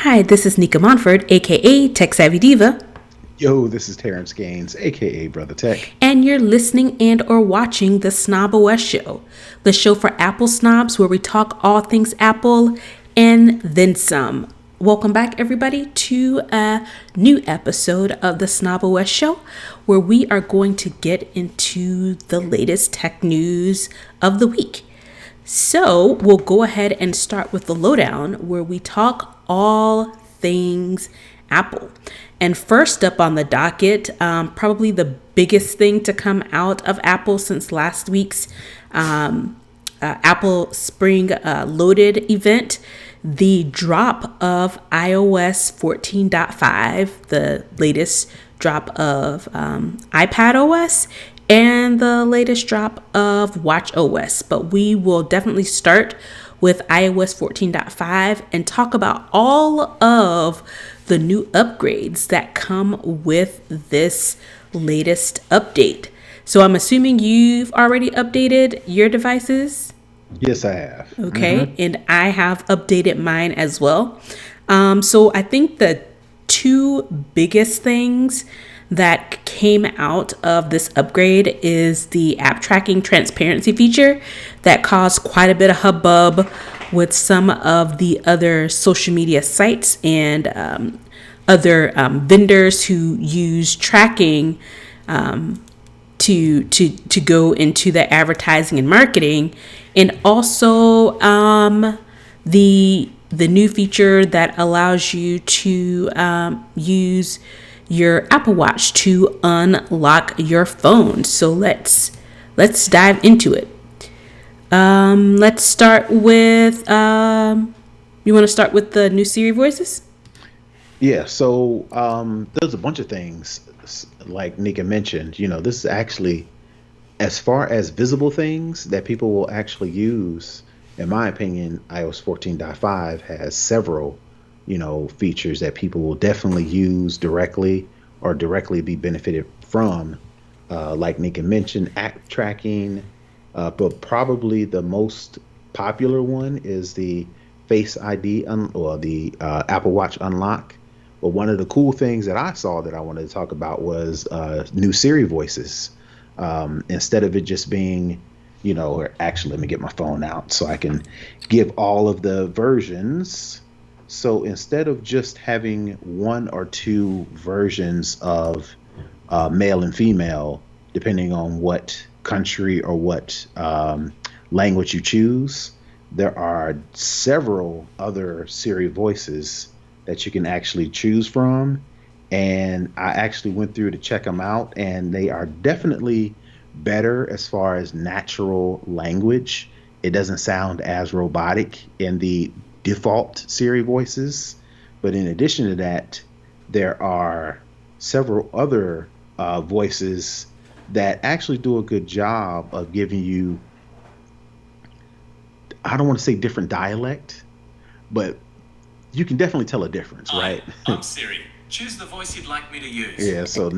Hi, this is Nica Montford, aka Tech Savvy Diva, Yo, this is Terrance Gaines, aka Brother Tech. and you're listening and or watching the Snob OS Show, the show for Apple snobs where we talk all things Apple and then some. Welcome back, everybody, to a new episode of the Snob OS Show, where we are going to get into the latest tech news of the week. So we'll go ahead and start with the lowdown, where we talk all things Apple. And first up on the docket, probably the biggest thing to come out of Apple since last week's Apple Spring Loaded event, the drop of iOS 14.5, the latest drop of iPad OS, and the latest drop of Watch OS. But we will definitely start with iOS 14.5 and talk about all of the new upgrades that come with this latest update. So I'm assuming you've already updated your devices. Yes, I have. Okay, and I have updated mine as well. So I think the two biggest things that came out of this upgrade is the app tracking transparency feature that caused quite a bit of hubbub with some of the other social media sites and other vendors who use tracking to go into the advertising and marketing, and also the new feature that allows you to use your Apple Watch to unlock your phone. So let's dive into it. Let's start with you want to start with the new Siri voices? Yeah, so there's a bunch of things, like Nika mentioned. This is actually, as far as visible things that people will actually use, in my opinion, iOS 14.5 has several, features that people will definitely use directly or directly be benefited from. Like Nika mentioned, app tracking, but probably the most popular one is the Face ID or the Apple Watch unlock. But one of the cool things that I saw that I wanted to talk about was new Siri voices. Instead of it just being, or actually, let me get my phone out so I can give all of the versions. So instead of just having one or two versions of male and female, depending on what country or what language you choose, there are several other Siri voices that you can actually choose from. And I actually went through to check them out, and they are definitely better as far as natural language. It doesn't sound as robotic in the default Siri voices. But in addition to that, there are several other voices that actually do a good job of giving you, I don't want to say different dialect, but you can definitely tell a difference, Hi, right? I'm Siri. Choose the voice you'd like me to use. Yeah, so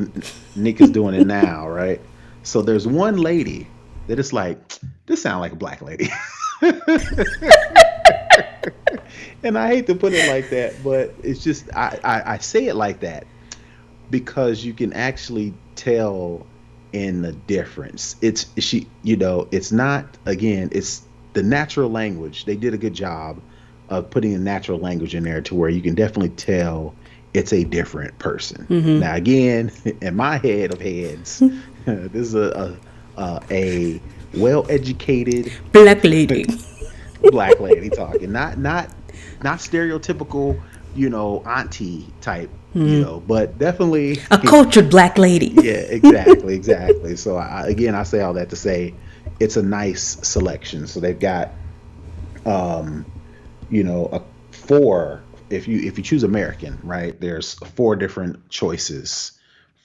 Nick is doing it now, right? So there's one lady that is like, this sounds like a black lady. And I hate to put it like that, but it's just I say it like that because you can actually tell in the difference. It's not, again, it's the natural language. They did a good job of putting a natural language in there to where you can definitely tell it's a different person. Now, again, in my head of heads, this is a well-educated Black lady. black lady talking, not stereotypical, auntie type, but definitely, A cultured black lady. yeah, exactly. So again, I say all that to say it's a nice selection. So they've got, um, a four. If you choose American, right? There's four different choices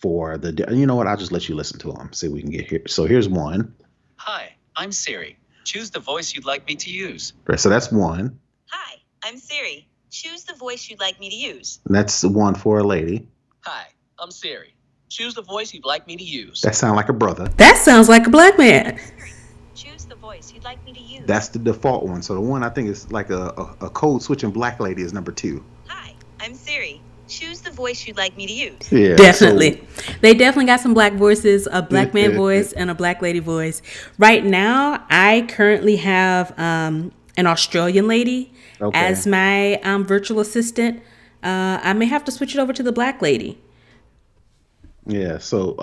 for You know what? I'll just let you listen to them. See if we can get here. So here's one. Hi, I'm Siri. Choose the voice you'd like me to use. Right, so that's one. Hi, I'm Siri. Choose the voice you'd like me to use. And that's the one for a lady. Hi, I'm Siri. Choose the voice you'd like me to use. That sounds like a brother. That sounds like a black man. Choose the voice you'd like me to use. That's the default one. So the one I think is like a code switching black lady is number two. Hi, I'm Siri. Choose the voice you'd like me to use. Yeah. Definitely. They definitely got some black voices, a black man voice and a black lady voice. Right now, I currently have an Australian lady Okay. as my virtual assistant. I may have to switch it over to the black lady. Yeah. So,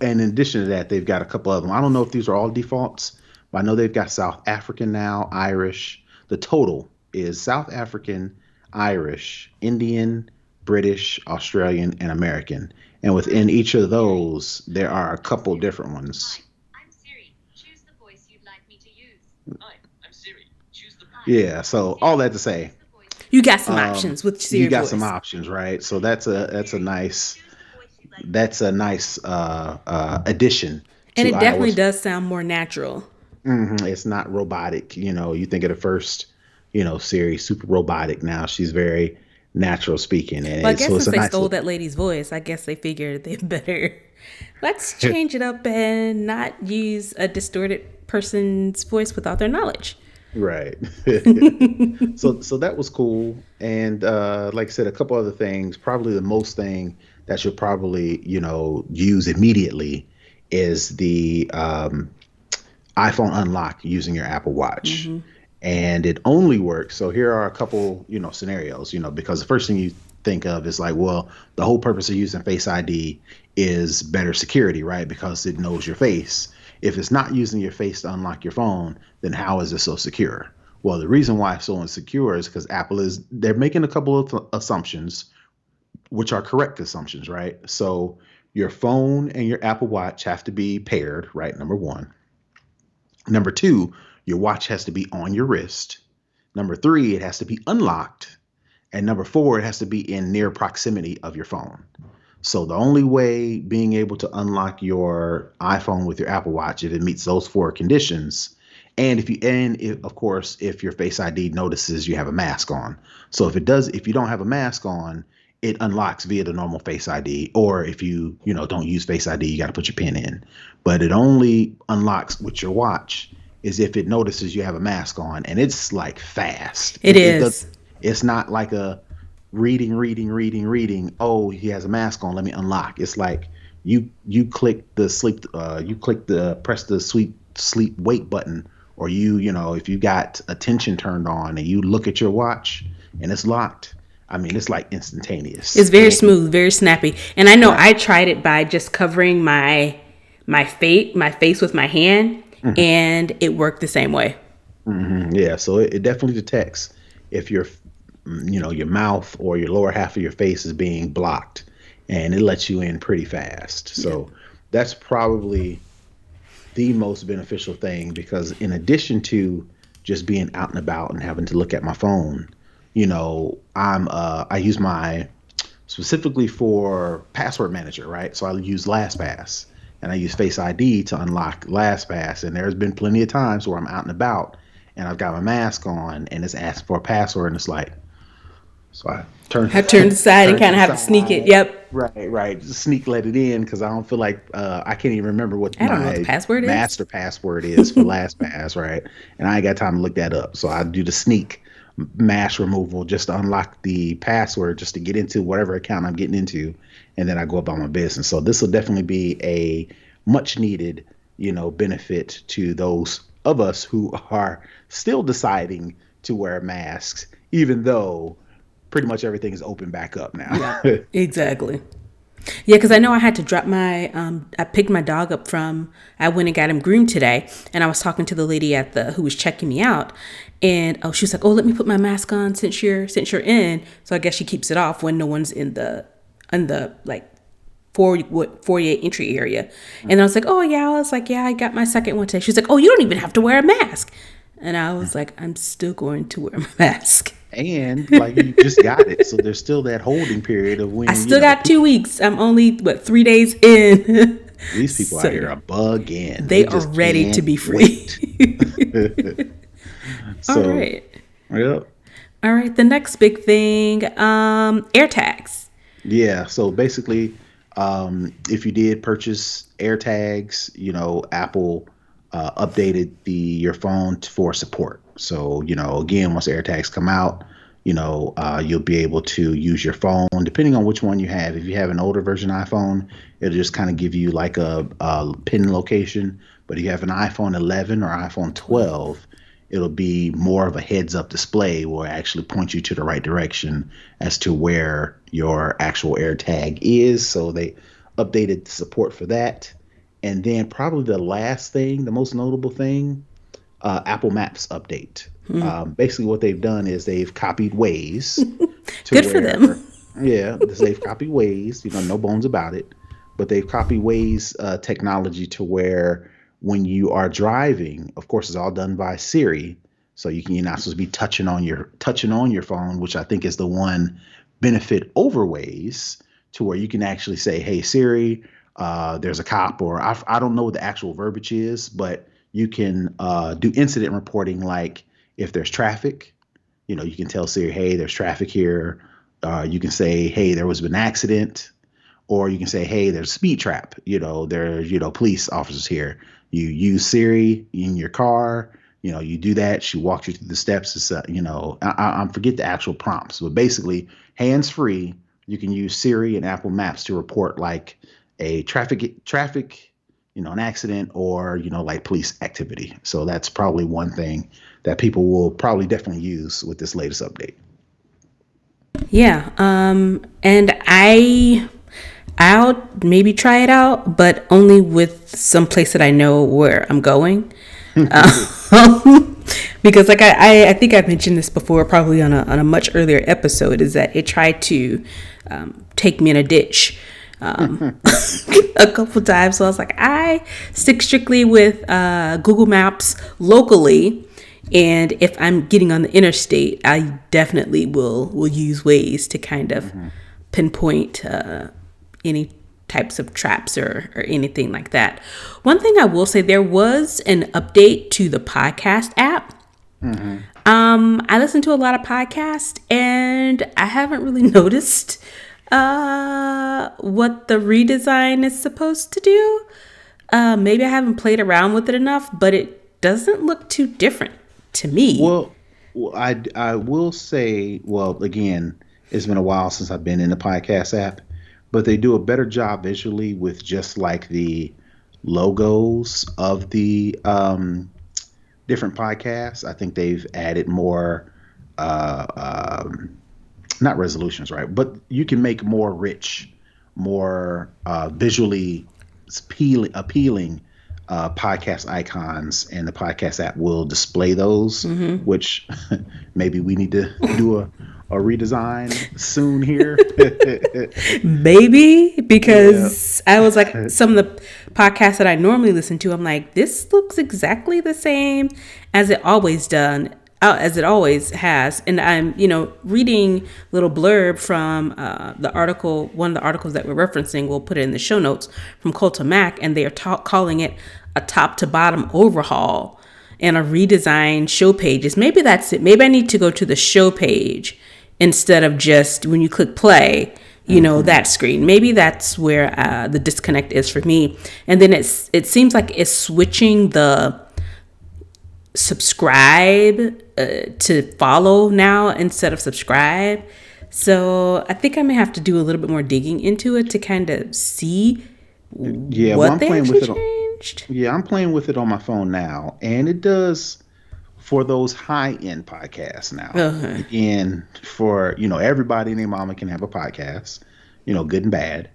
and in addition to that, they've got a couple of them. I don't know if these are all defaults, but I know they've got South African now, Irish. The total is South African, Irish, Indian, British, Australian, and American. And within each of those, there are a couple different ones. I'm Siri. Choose the voice you'd like me to use. Hi, I'm Siri. Choose the Yeah. So all that to say, You got some options with you Siri got voice. some options, right? So that's a nice addition And to it definitely iOS. does sound more natural. It's not robotic. You think of the first, Siri, super robotic. Now she's very natural speaking, and Well, I guess so it's since a they nice stole look. that lady's voice, I guess they figured they better let's change it up and not use a distorted person's voice without their knowledge. Right. So that was cool, and like I said, a couple other things. Probably the most thing that you'll probably use immediately is the iPhone unlock using your Apple Watch. And it only works. So here are a couple, scenarios, because the first thing you think of is like, well, the whole purpose of using Face ID is better security, right? Because it knows your face. If it's not using your face to unlock your phone, then how is it so secure? Well, the reason why it's so insecure is because they're making a couple of assumptions, which are correct assumptions, right? So your phone and your Apple Watch have to be paired, right? Number one. Number two, your watch has to be on your wrist. Number three, it has to be unlocked. And number four, it has to be in near proximity of your phone. So the only way being able to unlock your iPhone with your Apple Watch, if it meets those four conditions, and of course, if your Face ID notices you have a mask on. So if you don't have a mask on, it unlocks via the normal Face ID. Or if don't use Face ID, you got to put your PIN in. But it only unlocks with your watch is if it notices you have a mask on, and it's like fast. It is. It's not like a reading. Oh, he has a mask on. Let me unlock. It's like you click the press the sleep wake button, or if you got attention turned on and you look at your watch and it's locked. I mean, it's like instantaneous. It's very smooth, very snappy. And I know Right. I tried it by just covering my face with my hand, and it worked the same way. Yeah, so it definitely detects if your mouth or your lower half of your face is being blocked, and it lets you in pretty fast. So that's probably the most beneficial thing, because in addition to just being out and about and having to look at my phone, I use my specifically for password manager, right? So I use LastPass, and I use Face ID to unlock LastPass. And there's been plenty of times where I'm out and about and I've got my mask on and it's asking for a password, and it's like, so I turn aside and kind of to have to sneak it. side. Yep. Right. Just sneak let it in, because I don't feel like I can't even remember what I don't know what the my password is. master password is for LastPass, right? And I ain't got time to look that up, so I do the sneak mask removal just to unlock the password, just to get into whatever account I'm getting into, and then I go about my business. So this will definitely be a much needed, benefit to those of us who are still deciding to wear masks, even though pretty much everything is open back up now. Exactly. Yeah, because I know I had to drop I picked my dog up I went and got him groomed today, and I was talking to the lady who was checking me out, and she was like, "Oh, let me put my mask on since you're in." So I guess she keeps it off when no one's in the like foyer entry area. And I was like, "Oh yeah," I got my second one today. She's like, "Oh, you don't even have to wear a mask," and I was like, "I'm still going to wear my mask." And like, you just got it, so there's still that holding period of when I still got 2 weeks. I'm only 3 days in. these people out here are bugging. They are just ready to can't be free. So, All right. Yep. All right. The next big thing, AirTags. Yeah. So basically, if you did purchase AirTags, Apple updated your phone for support. So again, once AirTags come out, You'll be able to use your phone, depending on which one you have. If you have an older version iPhone, it'll just kind of give you like a pin location. But if you have an iPhone 11 or iPhone 12, it'll be more of a heads up display where it actually points you to the right direction as to where your actual AirTag is. So they updated the support for that. And then probably the last thing, the most notable thing, Apple Maps update. Basically, what they've done is they've copied Waze to Good for them. yeah, they've copied Waze. No bones about it. But they've copied Waze technology to where when you are driving, of course, it's all done by Siri. So you're not supposed to be touching on your phone, which I think is the one benefit over Waze, to where you can actually say, "Hey Siri, there's a cop," or I don't know what the actual verbiage is, but you can do incident reporting, like if there's traffic. You can tell Siri, "Hey, there's traffic here." You can say, "Hey, there was an accident," or you can say, "Hey, there's a speed trap. There's police officers here." You use Siri in your car. You do that. She walks you through the steps. It's, I forget the actual prompts, but basically, hands free, you can use Siri and Apple Maps to report like a traffic, an accident, or like police activity. So that's probably one thing that people will probably definitely use with this latest update. Yeah. And I'll maybe try it out, but only with some place that I know where I'm going. Because like I think I've mentioned this before, probably on a much earlier episode, is that it tried to take me in a ditch a couple times. So I was like, I stick strictly with Google Maps locally. And if I'm getting on the interstate, I definitely will use Waze to kind of pinpoint any types of traps or anything like that. One thing I will say, there was an update to the podcast app. I listen to a lot of podcasts, and I haven't really noticed what the redesign is supposed to do. Maybe I haven't played around with it enough, but it doesn't look too different to me. Well, I will say, well, again, it's been a while since I've been in the podcast app, but they do a better job visually with just like the logos of the different podcasts. I think they've added more, not resolutions, right? But you can make more rich, more visually appealing podcast icons, and the podcast app will display those, which maybe we need to do a redesign soon here. Maybe, because I was like, some of the podcasts that I normally listen to, I'm like, this looks exactly the same as it always has. And I'm, reading a little blurb from the article, one of the articles that we're referencing, we'll put it in the show notes, from Cult of Mac, and they are calling it a top to bottom overhaul and a redesigned show pages. Maybe that's it. Maybe I need to go to the show page instead of just when you click play, that screen. Maybe that's where the disconnect is for me. And then it seems like it's switching the subscribe to follow now instead of subscribe. So I think I may have to do a little bit more digging into it to kind of see what they actually changed. I'm playing with it on my phone now, and it does for those high-end podcasts now. Again, for everybody and their mama can have a podcast, good and bad.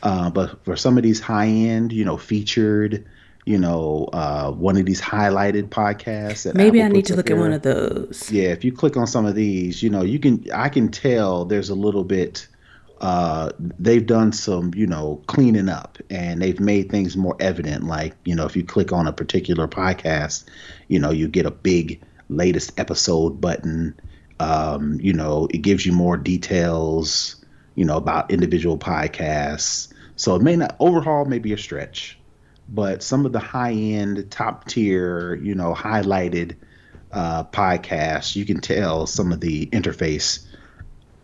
But for some of these high-end, featured, one of these highlighted podcasts that maybe Apple I need to puts up look at there. one of those. Yeah, if you click on some of these, I can tell there's a little bit. They've done some, cleaning up, and they've made things more evident. Like, if you click on a particular podcast, you get a big latest episode button. It gives you more details, about individual podcasts. So it may be a stretch, but some of the high end, top tier, highlighted podcasts, you can tell some of the interface.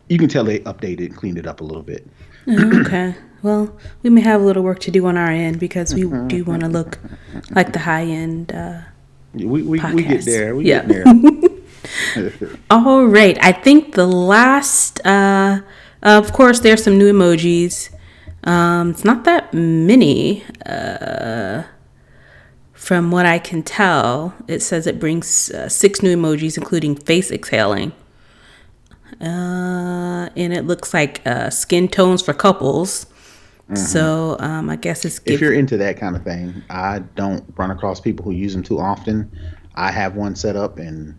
You can tell they updated and cleaned it up a little bit. Okay. Well, we may have a little work to do on our end, because we do want to look like the high end we get there. We yeah. get there. All right. I think the last, of course, there's some new emojis. It's not that many, from what I can tell. It says it brings 6 new emojis, including face exhaling. And it looks like skin tones for couples. So I guess it's If you're into that kind of thing, I don't run across people who use them too often. I have one set up and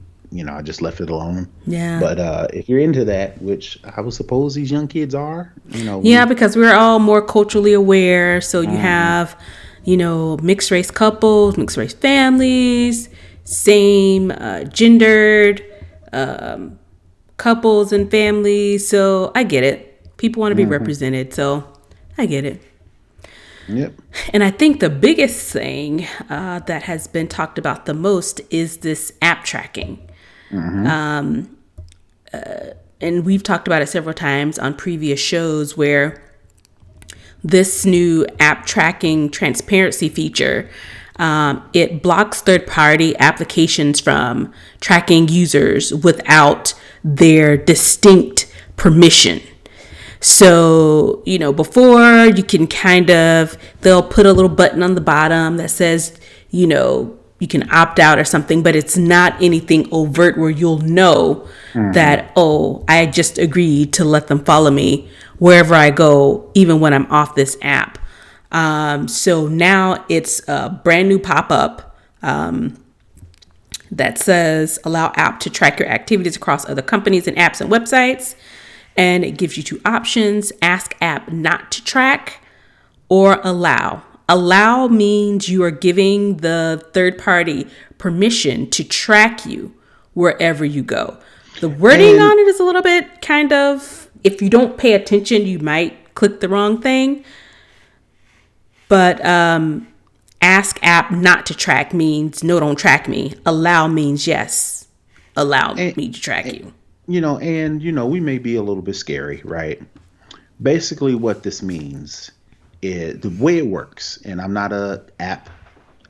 I just left it alone. Yeah. But if you're into that, which I would suppose these young kids are, Yeah, because we're all more culturally aware. So you have, mixed race couples, mixed race families, same gendered couples and families. So I get it. People want to be represented. So I get it. Yep. And I think the biggest thing that has been talked about the most is this app tracking. And we've talked about it several times on previous shows where this new app tracking transparency feature, it blocks third-party applications from tracking users without their distinct permission. So, before you can they'll put a little button on the bottom that says, you can opt out or something, but it's not anything overt where you'll know that, I just agreed to let them follow me wherever I go, even when I'm off this app. So now it's a brand new pop-up that says allow app to track your activities across other companies and apps and websites. And it gives you 2 options: ask app not to track or allow. Allow means you are giving the third party permission to track you wherever you go. The wording on it is a little bit if you don't pay attention, you might click the wrong thing. But ask app not to track means no, don't track me. Allow means yes, allow me to track you. We may be a little bit scary, right? Basically, what this means is the way it works. And I'm not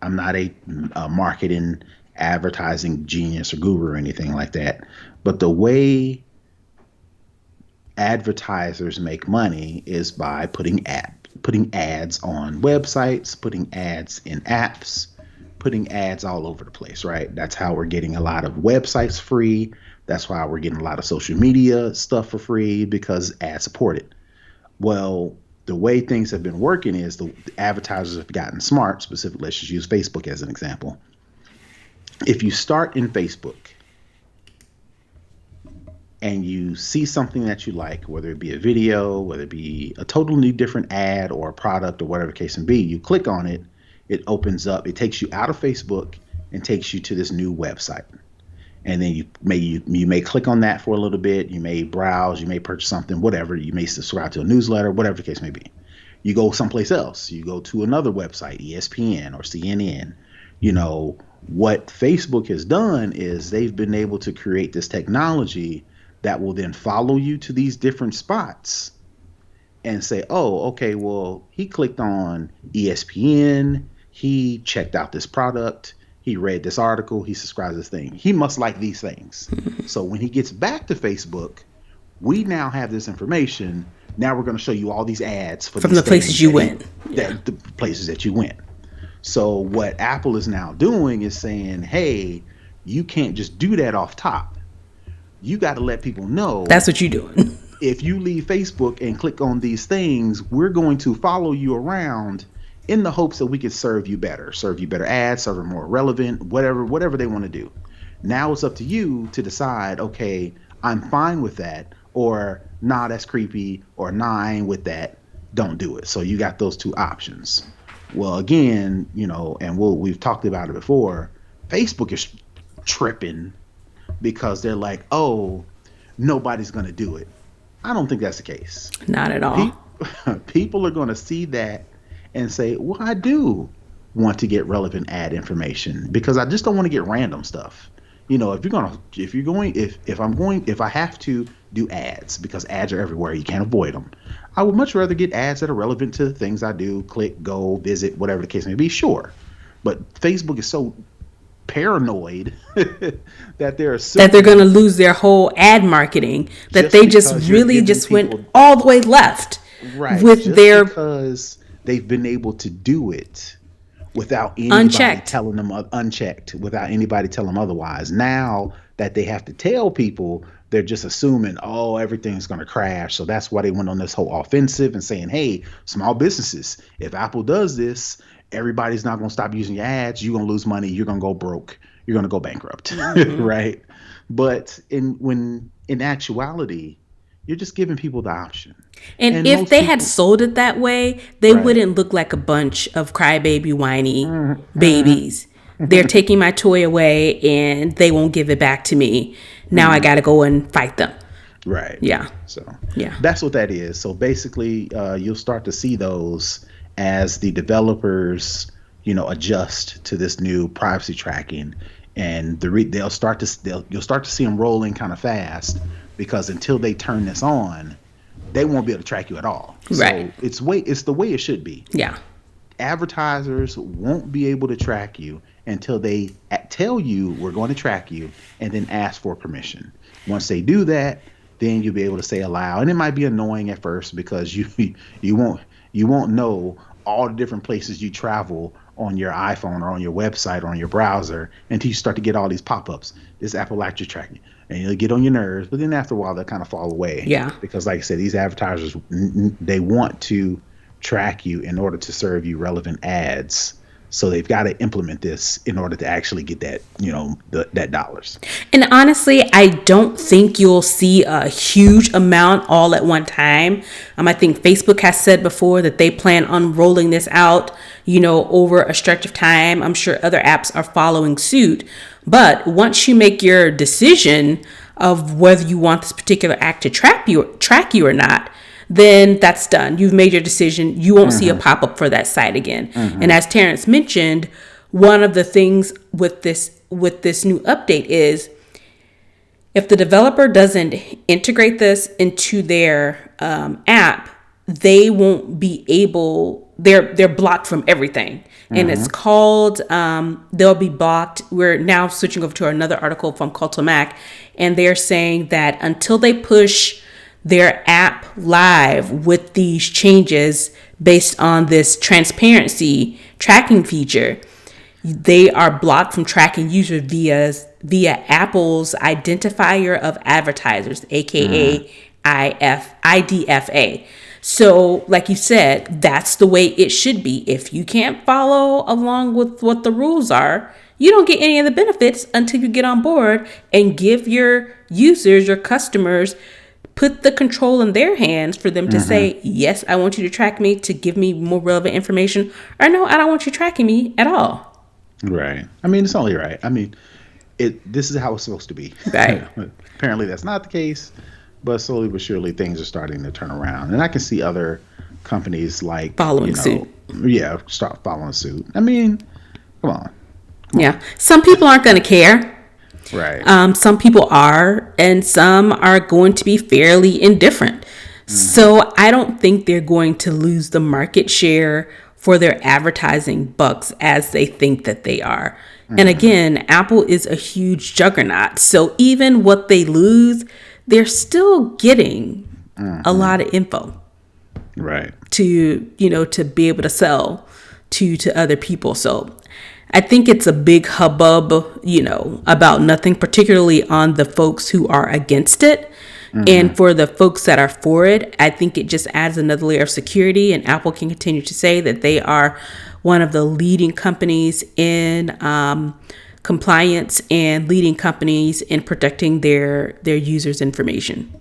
I'm not a marketing, advertising genius or guru or anything like that. But the way advertisers make money is by putting ads on websites, putting ads in apps, putting ads all over the place, right? That's how we're getting a lot of websites free. That's why we're getting a lot of social media stuff for free, because ad supported. Well, the way things have been working is the advertisers have gotten smart. Specifically, let's just use Facebook as an example. If you start in Facebook and you see something that you like, whether it be a video, whether it be a totally different ad or a product or whatever the case may be, you click on it, it opens up, it takes you out of Facebook and takes you to this new website. And then you may click on that for a little bit. You may browse, you may purchase something, whatever. You may subscribe to a newsletter, whatever the case may be. You go someplace else. You go to another website, ESPN or CNN. What Facebook has done is they've been able to create this technology that will then follow you to these different spots and say, oh, okay, well, he clicked on ESPN. He checked out this product. He read this article. He subscribed to this thing. He must like these things. So when he gets back to Facebook, we now have this information. Now we're going to show you all these ads from the places you went. The places that you went. So what Apple is now doing is saying, hey, you can't just do that off top. You got to let people know. That's what you're doing. If you leave Facebook and click on these things, we're going to follow you around in the hopes that we can serve you better ads, serve them more relevant, whatever they want to do. Now it's up to you to decide, okay, I'm fine with that, or nah, that's creepy, or nah, I ain't with that, don't do it. So you got those 2 options. Well, again, and we've talked about it before, Facebook is tripping because they're like, oh, nobody's going to do it. I don't think that's the case. Not at all. People are going to see that and say, well, I do want to get relevant ad information because I just don't want to get random stuff. If I have to do ads, because ads are everywhere, you can't avoid them. I would much rather get ads that are relevant to the things I do, click, go, visit, whatever the case may be, sure. But Facebook is so paranoid that they're that they're going assuming to lose their whole ad marketing, that just they just because you're really giving just went people all the way left right, with just their because they've been able to do it without anybody unchecked. telling them unchecked, without anybody telling them otherwise. Now that they have to tell people, they're just assuming, oh, everything's going to crash. So that's why they went on this whole offensive and saying, hey, small businesses, if Apple does this, everybody's not going to stop using your ads. You're going to lose money. You're going to go broke. You're going to go bankrupt. Right. But in actuality, you're just giving people the option. And And if most they had people, sold it that way, they right. wouldn't look like a bunch of crybaby, whiny Mhm. babies. They're taking my toy away and they won't give it back to me. Now I Mhm. got to go and fight them. Right. Yeah. So Yeah. that's what that is. So basically, you'll start to see those as the developers, adjust to this new privacy tracking, and you'll start to see them rolling kind of fast because until they turn this on, they won't be able to track you at all. Right. So it's the way it should be. Yeah. Advertisers won't be able to track you until they tell you we're going to track you and then ask for permission. Once they do that, then you'll be able to say allow. And it might be annoying at first because you won't know all the different places you travel on your iPhone or on your website or on your browser until you start to get all these pop-ups. This Apple actually tracking. And you'll get on your nerves, but then after a while they'll kind of fall away. Yeah. Because like I said, these advertisers, they want to track you in order to serve you relevant ads. So they've got to implement this in order to actually get that, that dollars. And honestly, I don't think you'll see a huge amount all at one time. I think Facebook has said before that they plan on rolling this out, over a stretch of time. I'm sure other apps are following suit. But once you make your decision of whether you want this particular app to track you or not, then that's done. You've made your decision. You won't see a pop-up for that site again. And as Terrance mentioned, one of the things with this new update is if the developer doesn't integrate this into their app, they won't be able. They're blocked from everything, and it's called. They'll be blocked. We're now switching over to another article from Culture Mac, and they're saying that until they push their app live with these changes based on this transparency tracking feature, they are blocked from tracking users via Apple's identifier of advertisers, aka IDFA. So, like you said, that's the way it should be. If you can't follow along with what the rules are, you don't get any of the benefits until you get on board and give your users, your customers, put the control in their hands for them to say, yes, I want you to track me to give me more relevant information, or no, I don't want you tracking me at all. Right. It's only right. This is how it's supposed to be. Right. Apparently that's not the case, but slowly but surely things are starting to turn around. And I can see other companies like Following suit. Yeah, start following suit. Come on. Yeah. Some people aren't going to care. Right. Some people are, and some are going to be fairly indifferent. So I don't think they're going to lose the market share for their advertising bucks as they think that they are. And again, Apple is a huge juggernaut. So even what they lose, they're still getting a lot of info. Right. To be able to sell to other people. So I think it's a big hubbub, about nothing, particularly on the folks who are against it. And for the folks that are for it, I think it just adds another layer of security, and Apple can continue to say that they are one of the leading companies in compliance and leading companies in protecting their users' information.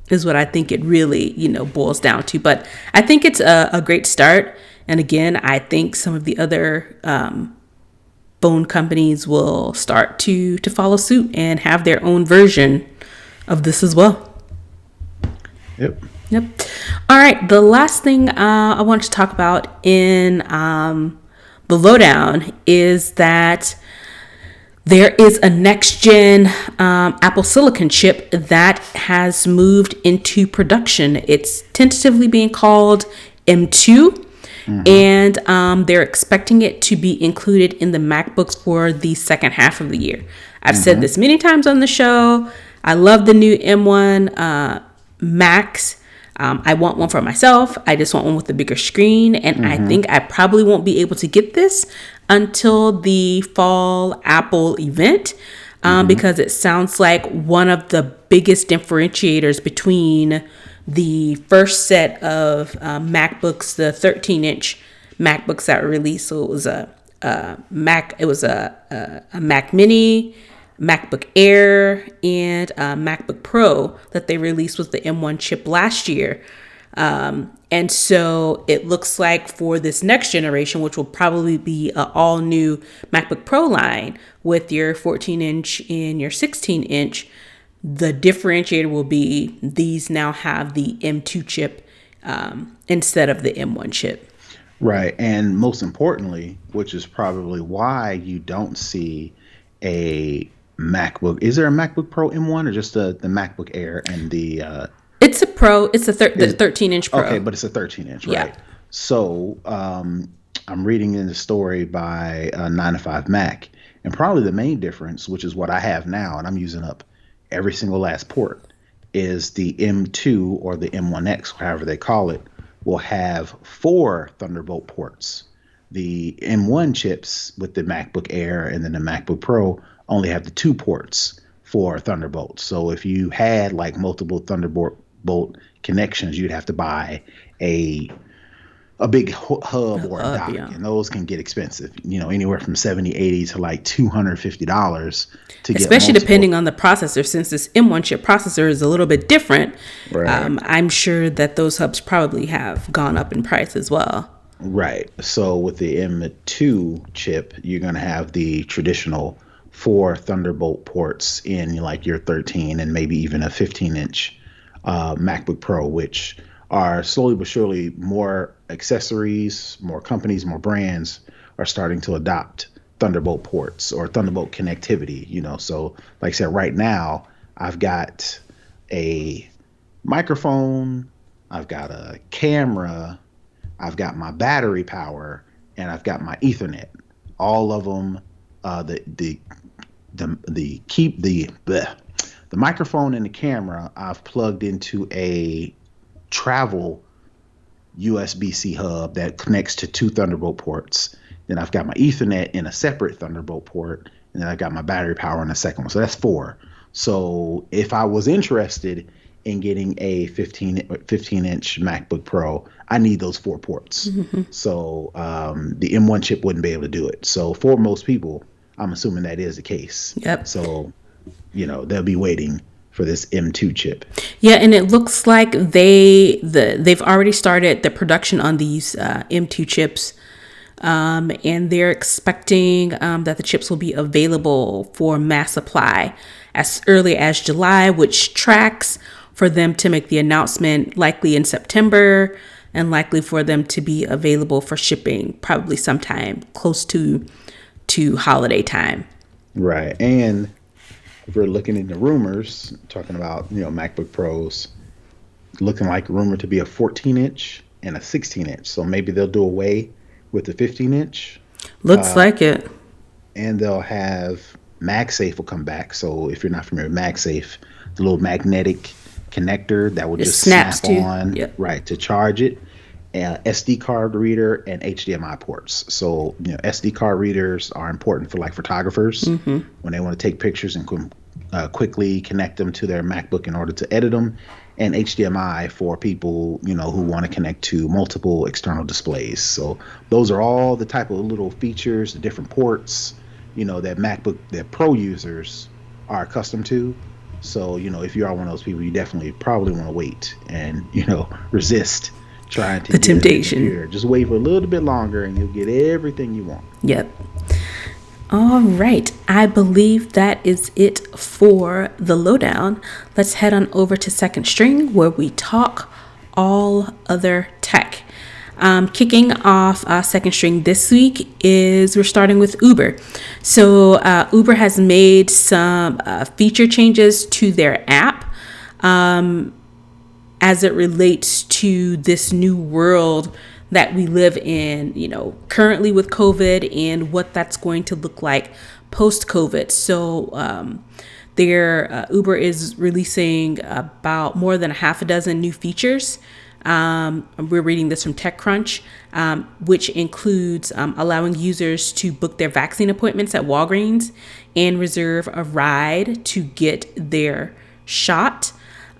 Is what I think it really, boils down to. But I think it's a great start. And again, I think some of the other phone companies will start to follow suit and have their own version of this as well. Yep. All right. The last thing I want to talk about in the lowdown is that there is a next-gen Apple Silicon chip that has moved into production. It's tentatively being called M2. And they're expecting it to be included in the MacBooks for the second half of the year. I've said this many times on the show. I love the new M1 Max. I want one for myself. I just want one with a bigger screen. And I think I probably won't be able to get this until the fall Apple event. Because it sounds like one of the biggest differentiators between the first set of MacBooks, the 13-inch MacBooks that were released. So it was a Mac. It was a Mac Mini, MacBook Air, and MacBook Pro that they released with the M1 chip last year. And so it looks like for this next generation, which will probably be an all new MacBook Pro line with your 14-inch and your 16-inch, the differentiator will be these now have the M2 chip instead of the M1 chip. Right. And most importantly, which is probably why you don't see a MacBook. Is there a MacBook Pro M1 or just the MacBook Air and the It's a Pro. It's the 13-inch Pro. Okay, but it's a 13-inch, right? Yeah. So I'm reading in the story by 9 to 5 Mac, and probably the main difference, which is what I have now, and I'm using up every single last port, is the M2 or the M1X, however they call it, will have 4 Thunderbolt ports. The M1 chips with the MacBook Air and then the MacBook Pro only have the 2 ports for Thunderbolt. So if you had like multiple Thunderbolt connections, you'd have to buy a big hub or a dock, and those can get expensive. Anywhere from $70-$80 to like $250 to get. Especially depending on the processor, since this M1 chip processor is a little bit different. Right. I'm sure that those hubs probably have gone up in price as well. Right. So with the M2 chip, you're going to have the traditional 4 Thunderbolt ports in like your 13 and maybe even a 15-inch MacBook Pro, which are slowly but surely more accessories, more companies, more brands are starting to adopt Thunderbolt ports or Thunderbolt connectivity. So like I said, right now I've got a microphone, I've got a camera, I've got my battery power, and I've got my Ethernet. All of them, the microphone and the camera I've plugged into a travel USB-C hub that connects to 2 Thunderbolt ports. Then I've got my Ethernet in a separate Thunderbolt port, and then I got my battery power in the second one. So that's 4. So if I was interested in getting a 15-inch MacBook Pro, I need those 4 ports. So the M1 chip wouldn't be able to do it. So for most people, I'm assuming that is the case. Yep. So, they'll be waiting for this M2 chip. Yeah, and it looks like they've already started the production on these M2 chips, and they're expecting that the chips will be available for mass supply as early as July, which tracks for them to make the announcement likely in September, and likely for them to be available for shipping probably sometime close to holiday time. Right. And if we're looking into rumors, talking about, MacBook Pros, looking like rumored to be a 14-inch and a 16-inch. So maybe they'll do away with the 15-inch. Looks like it. And they'll have MagSafe will come back. So if you're not familiar with MagSafe, the little magnetic connector that will just snap on, right, to charge it. SD card reader and HDMI ports. So, SD card readers are important for like photographers when they want to take pictures and quickly connect them to their MacBook in order to edit them, and HDMI for people, who want to connect to multiple external displays. So those are all the type of little features, the different ports, that Pro users are accustomed to. So, if you are one of those people, you definitely probably want to wait and, resist trying to the temptation. Just wait for a little bit longer and you'll get everything you want. Yep. All right. I believe that is it for the lowdown. Let's head on over to Second String, where we talk all other tech. Kicking off Second String this week is we're starting with Uber. So Uber has made some feature changes to their app as it relates to this new world that we live in, currently with COVID and what that's going to look like post COVID. So, Uber is releasing about more than a half a dozen new features. We're reading this from TechCrunch, which includes allowing users to book their vaccine appointments at Walgreens and reserve a ride to get their shot.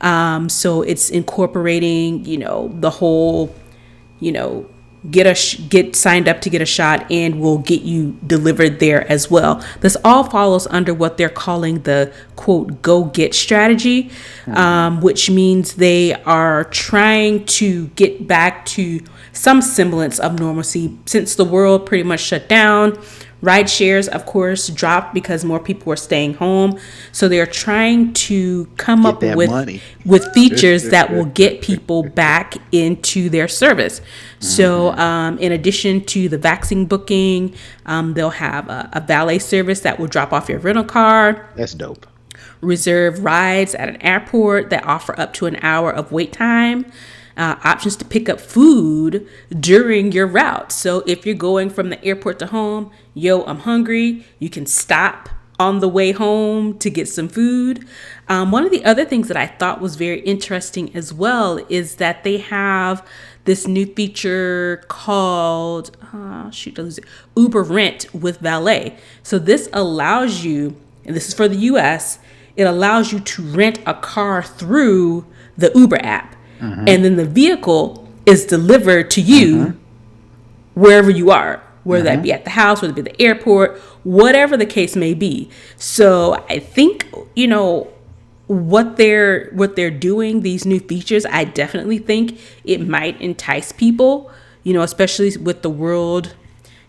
So it's incorporating, the whole, get signed up to get a shot, and we'll get you delivered there as well. This all follows under what they're calling the quote go get strategy, which means they are trying to get back to some semblance of normalcy since the world pretty much shut down. Ride shares, of course, dropped because more people were staying home. So they're trying to come up with features that will get people back into their service. So in addition to the vaccine booking, they'll have a valet service that will drop off your rental car. That's dope. Reserve rides at an airport that offer up to an hour of wait time. Options to pick up food during your route. So if you're going from the airport to home, I'm hungry, you can stop on the way home to get some food. One of the other things that I thought was very interesting as well is that they have this new feature called Uber Rent with Valet. So this allows you, and this is for the US, it allows you to rent a car through the Uber app. And then the vehicle is delivered to you wherever you are, whether that be at the house, whether it be the airport, whatever the case may be. So I think, what they're doing, these new features, I definitely think it might entice people, especially with the world,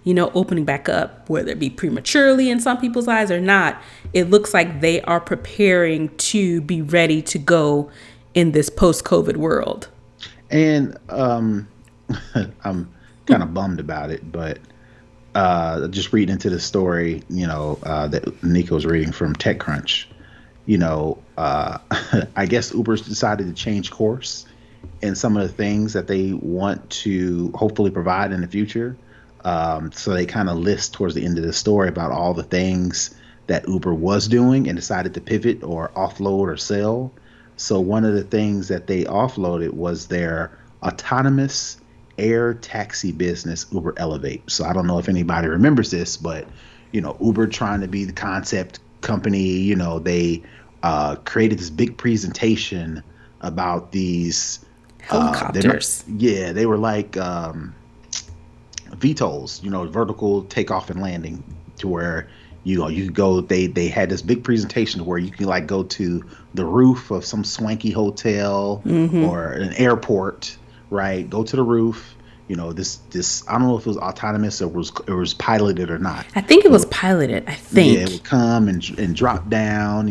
opening back up, whether it be prematurely in some people's eyes or not. It looks like they are preparing to be ready to go in this post-COVID world. And I'm kind of bummed about it, but just reading into the story, that Nica was reading from TechCrunch, I guess Uber's decided to change course in some of the things that they want to hopefully provide in the future. So they kind of list towards the end of the story about all the things that Uber was doing and decided to pivot or offload or sell. So one of the things that they offloaded was their autonomous air taxi business, Uber Elevate. So I don't know if anybody remembers this, but, Uber trying to be the concept company, they created this big presentation about these helicopters. They were like VTOLs, vertical takeoff and landing, to where you could go. They had this big presentation where you can like go to the roof of some swanky hotel or an airport, right? Go to the roof. This I don't know if it was autonomous or it was piloted or not. I think it was piloted. I think it would come and drop down.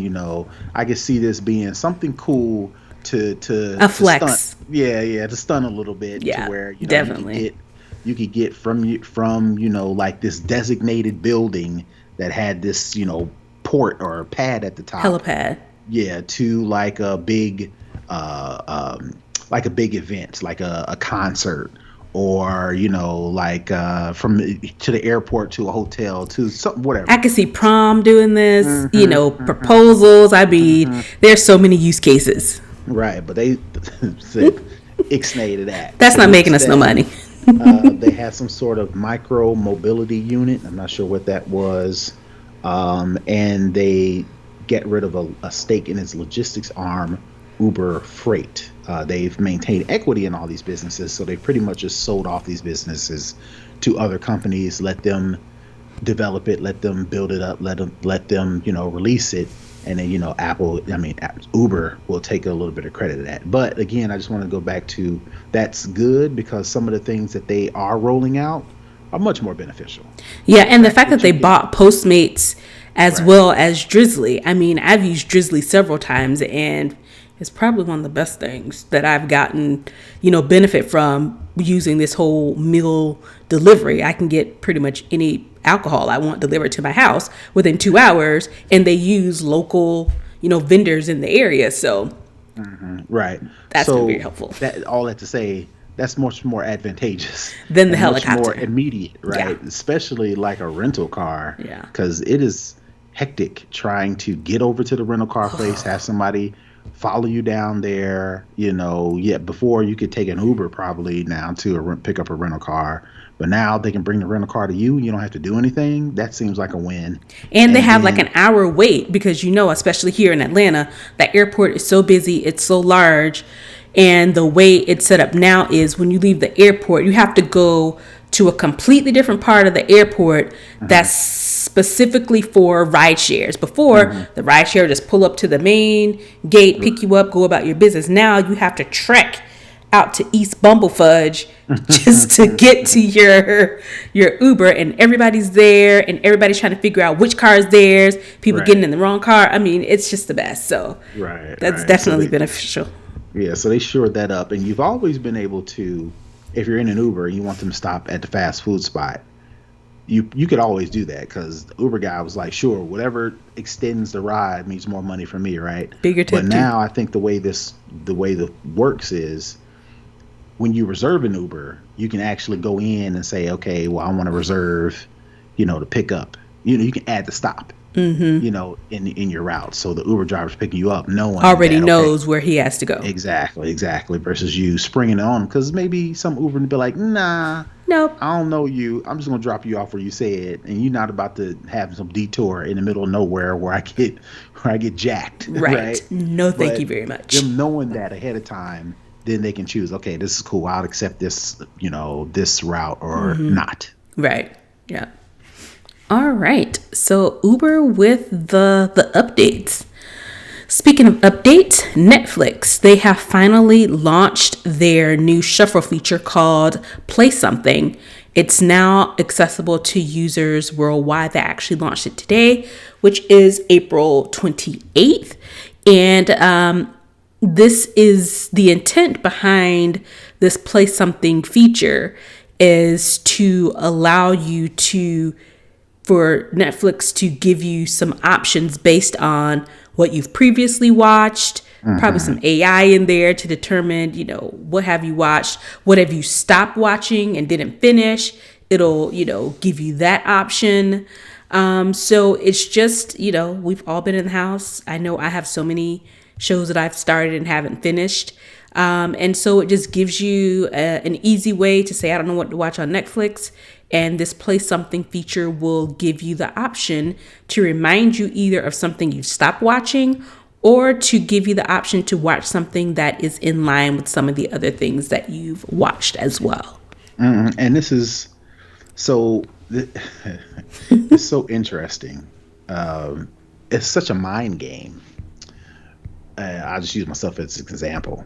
I could see this being something cool to a flex. To stun a little bit. Yeah, to where definitely you could get from like this designated building that had this, port or pad at the top. Helipad. Yeah, to like a big event, like a concert, or from to the airport to a hotel to something, whatever. I could see prom doing this, proposals. There's so many use cases. Right, but they said ixnay to that. That's not making us no money. They had some sort of micro mobility unit. I'm not sure what that was. And they get rid of a stake in its logistics arm, Uber Freight. They've maintained equity in all these businesses, so they pretty much just sold off these businesses to other companies, let them develop it, let them build it up, let them release it, and then Uber will take a little bit of credit of that. But again, I just want to go back to that's good because some of the things that they are rolling out are much more beneficial. Yeah, and the fact that they bought Postmates as well as Drizzly. I've used Drizzly several times, and it's probably one of the best things that I've gotten, benefit from using this whole meal delivery. I can get pretty much any alcohol I want delivered to my house within 2 hours, and they use local, vendors in the area. So right, that's very helpful. All that to say, that's much more advantageous Then the and much more helicopter. immediate, Yeah. right? Especially like a rental car, Yeah. because it is hectic trying to get over to the rental car place, have somebody follow you down there. Yeah, before you could take an Uber probably now to pick up a rental car, but now they can bring the rental car to you. You don't have to do anything. That seems like a win. And they And have like then, an hour wait because, especially here in Atlanta, the airport is so busy, it's so large. And the way it's set up now is when you leave the airport, you have to go to a completely different part of the airport mhm, that's specifically for ride shares. Before, mhm, the ride share just pull up to the main gate, pick you up, go about your business. Now you have to trek out to East Bumblefudge just to get to your Uber, and everybody's there and everybody's trying to figure out which car is theirs, people getting right, in the wrong car. I mean, it's just the best. So right, that's right. So definitely they, beneficial. yeah, so they shored that up, and you've always been able to, if you're in an Uber and you want them to stop at the fast food spot, you could always do that because the Uber guy was like, sure, whatever extends the ride means more money for me, right? Bigger But tip too. now I think the way the works is when you reserve an Uber, you can actually go in and say, okay, well, I want to reserve, to pick up. You can add the stop, in your route, so the Uber driver's picking you up, knowing Already that, okay. knows where he has to go. Exactly, exactly. Versus you springing it on them, because maybe some Uber would be like, nah, Nope. I don't know you. I'm just gonna drop you off where you said, and you're not about to have some detour in the middle of nowhere where I get jacked, Right. right? No, thank you But very much. them knowing that ahead of time, then they can choose. Okay, this is cool. I'll accept this, this route or not. Right. Yeah. All right. So Uber with the updates. Speaking of updates, Netflix, they have finally launched their new shuffle feature called Play Something. It's now accessible to users worldwide. They actually launched it today, which is April 28th. And this is the intent behind this Play Something feature is to allow you to for Netflix to give you some options based on what you've previously watched, probably Hmm. some AI in there to determine, what have you watched, what have you stopped watching and didn't finish. It'll, give you that option. So it's just, we've all been in the house. I know I have so many shows that I've started and haven't finished. And so it just gives you an easy way to say, I don't know what to watch on Netflix. And this Play Something feature will give you the option to remind you either of something you've stopped watching or to give you the option to watch something that is in line with some of the other things that you've watched as well. And this is so. It's so interesting. Um, it's such a mind game. I'll just use myself as an example.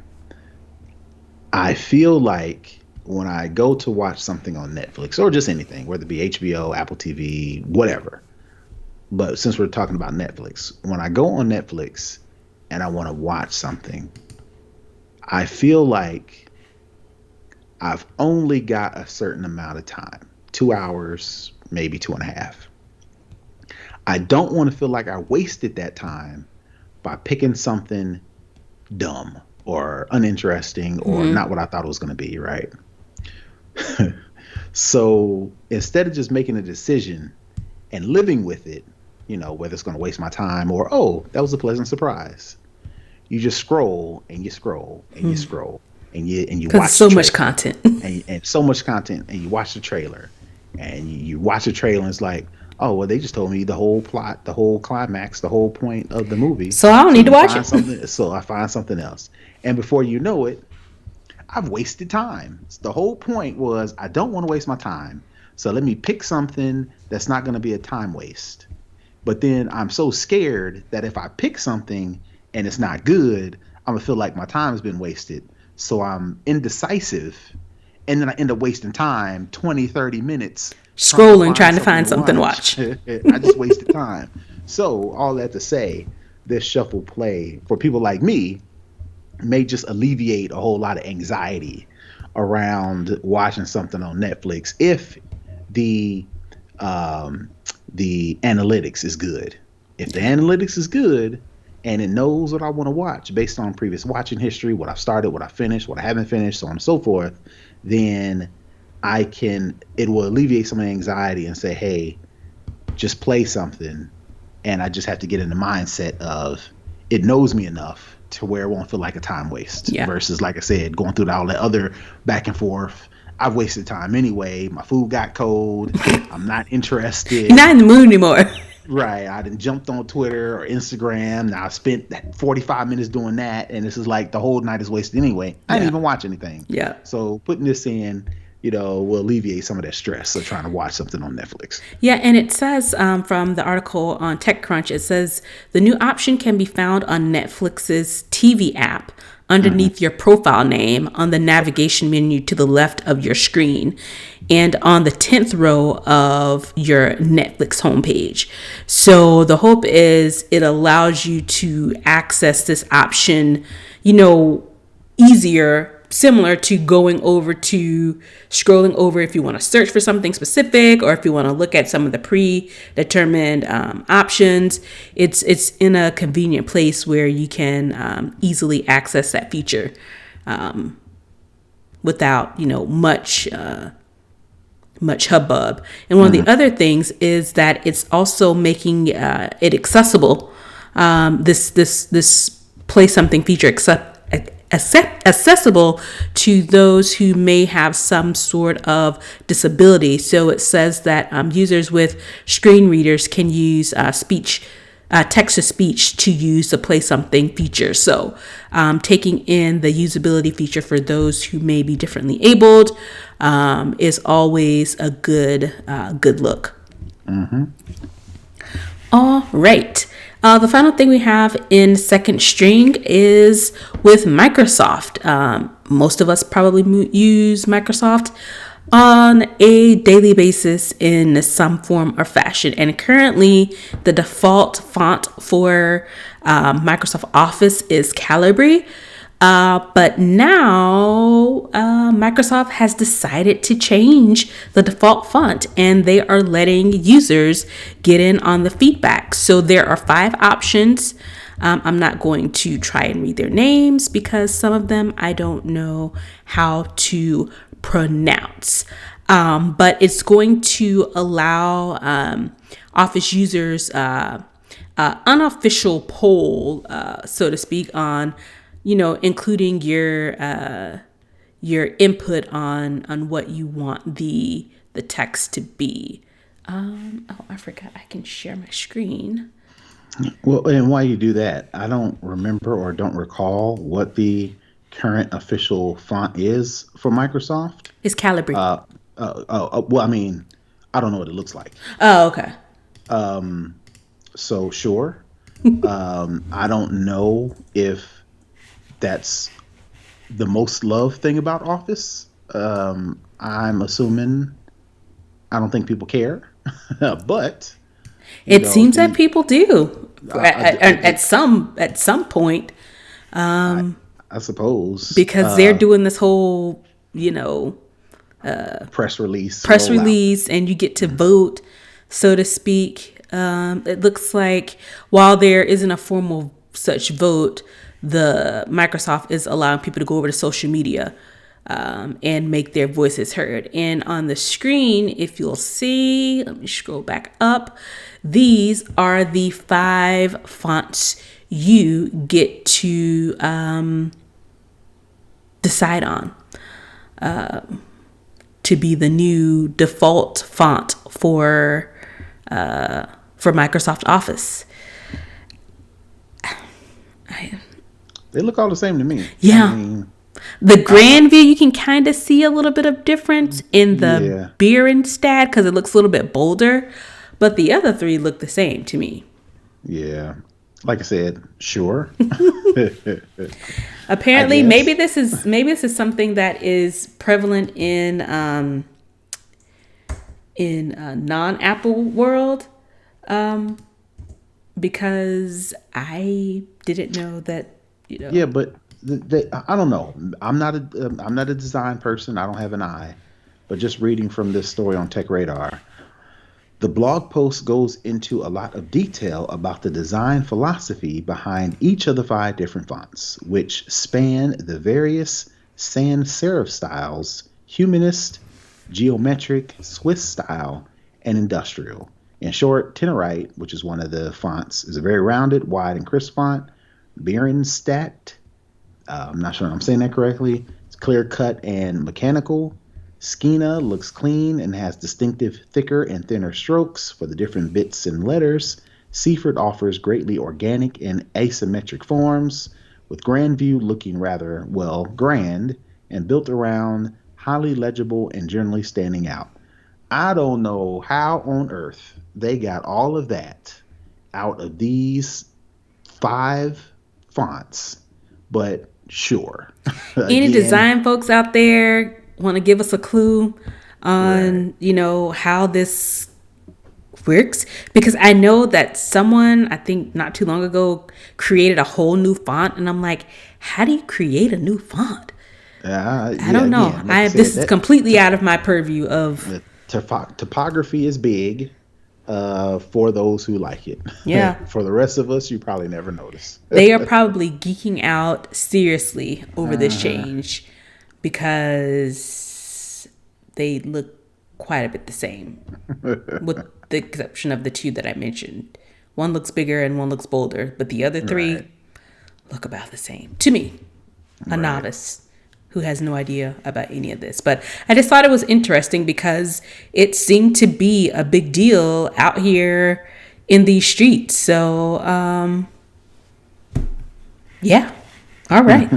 I feel like when I go to watch something on Netflix or just anything, whether it be HBO, Apple TV, whatever, but since we're talking about Netflix, when I go on Netflix and I want to watch something, I feel like I've only got a certain amount of time, 2 hours, maybe two and a half. I don't want to feel like I wasted that time by picking something dumb or uninteresting or not what I thought it was going to be, right? So instead of just making a decision and living with it, whether it's going to waste my time or, oh, that was a pleasant surprise, you just scroll and you scroll and you scroll and you Because watch the so much trailer content. and so much content and you watch the trailer and you watch the trailer and it's like, oh, well, they just told me the whole plot, the whole climax, the whole point of the movie. So I don't So need to you watch find it. something. So I find something else. And before you know it, I've wasted time. The whole point was I don't want to waste my time. So let me pick something that's not going to be a time waste. But then I'm so scared that if I pick something and it's not good, I'm going to feel like my time has been wasted. So I'm indecisive. And then I end up wasting time, 20, 30 minutes trying to Scrolling, find trying to something find to something to watch. watch. I just wasted time. So all that to say, this shuffle play for people like me may just alleviate a whole lot of anxiety around watching something on Netflix if the um, the analytics is good. If the analytics is good and it knows what I want to watch based on previous watching history, what I've started, what I finished, what I haven't finished, so on and so forth, then it will alleviate some of the anxiety and say, hey, just play something. And I just have to get in the mindset of it knows me enough to where it won't feel like a time waste versus, like I said, going through all that other back and forth. I've wasted time anyway. My food got cold. I'm not interested. You're not in the mood anymore. Right. I done jumped on Twitter or Instagram. Now I spent 45 minutes doing that. And this is like the whole night is wasted anyway. I didn't even watch anything. Yeah. So putting this in, will alleviate some of that stress of trying to watch something on Netflix. Yeah, and it says from the article on TechCrunch, it says the new option can be found on Netflix's TV app underneath your profile name on the navigation menu to the left of your screen and on the 10th row of your Netflix homepage. So the hope is it allows you to access this option, easier, similar to scrolling over if you want to search for something specific or if you want to look at some of the predetermined options. It's in a convenient place where you can easily access that feature without much hubbub. And one of the other things is that it's also making it accessible. This play something feature accessible to those who may have some sort of disability. So it says that users with screen readers can use text to speech to use the play something feature. So taking in the usability feature for those who may be differently abled is always a good look. All right. The final thing we have in second string is with Microsoft. Most of us probably use Microsoft on a daily basis in some form or fashion. And currently, the default font for Microsoft Office is Calibri. But now Microsoft has decided to change the default font and they are letting users get in on the feedback. So there are 5 options. I'm not going to try and read their names because some of them I don't know how to pronounce. But it's going to allow Office users unofficial poll, so to speak, on including your input on what you want the text to be. I forgot I can share my screen. Well, and while you do that, I don't remember or don't recall what the current official font is for Microsoft. It's Calibri. Well, I mean, I don't know what it looks like. Oh, okay. So sure. I don't know if that's the most loved thing about Office. I'm assuming I don't think people care, but it seems that people do at some point. I suppose because they're doing this whole press release, and you get to vote, so to speak. It looks like while there isn't a formal such vote, the Microsoft is allowing people to go over to social media and make their voices heard. And on the screen, if you'll see, let me scroll back up. These are the 5 fonts you get to decide on to be the new default font for Microsoft Office. They look all the same to me. Yeah. The grand view, you can kind of see a little bit of difference in the Beerenstad because it looks a little bit bolder, but the other 3 look the same to me. Yeah. Like I said, sure. Apparently, maybe this is something that is prevalent in non-Apple world, because I didn't know that. Yeah, but I don't know. I'm not a design person. I don't have an eye, but just reading from this story on Tech Radar, The blog post goes into a lot of detail about the design philosophy behind each of the 5 different fonts, which span the various sans serif styles: humanist, geometric, Swiss style, and industrial. In short, Tenorite, which is one of the fonts, is a very rounded, wide, and crisp font. Bierenstat, I'm not sure I'm saying that correctly. It's clear cut and mechanical. Skeena looks clean and has distinctive thicker and thinner strokes for the different bits and letters. Seaford offers greatly organic and asymmetric forms, with Grandview looking rather, well, grand and built around, highly legible and generally standing out. I don't know how on earth they got all of that out of these 5 fonts, but sure. Any Again, design folks out there want to give us a clue right. on, how this works? Because I know that someone, I think not too long ago, created a whole new font, and I'm like, how do you create a new font? I Yeah, don't know. again, like I This said, is that completely out of my purview of, the topography is big for those who like it. yeah. For the rest of us, you probably never notice. They are probably geeking out seriously over this Uh-huh. change because they look quite a bit the same, with the exception of the two that I mentioned. One looks bigger and one looks bolder, but the other Right, three look about the same to me, a right. novice who has no idea about any of this. But I just thought it was interesting because it seemed to be a big deal out here in these streets. So, yeah. All right.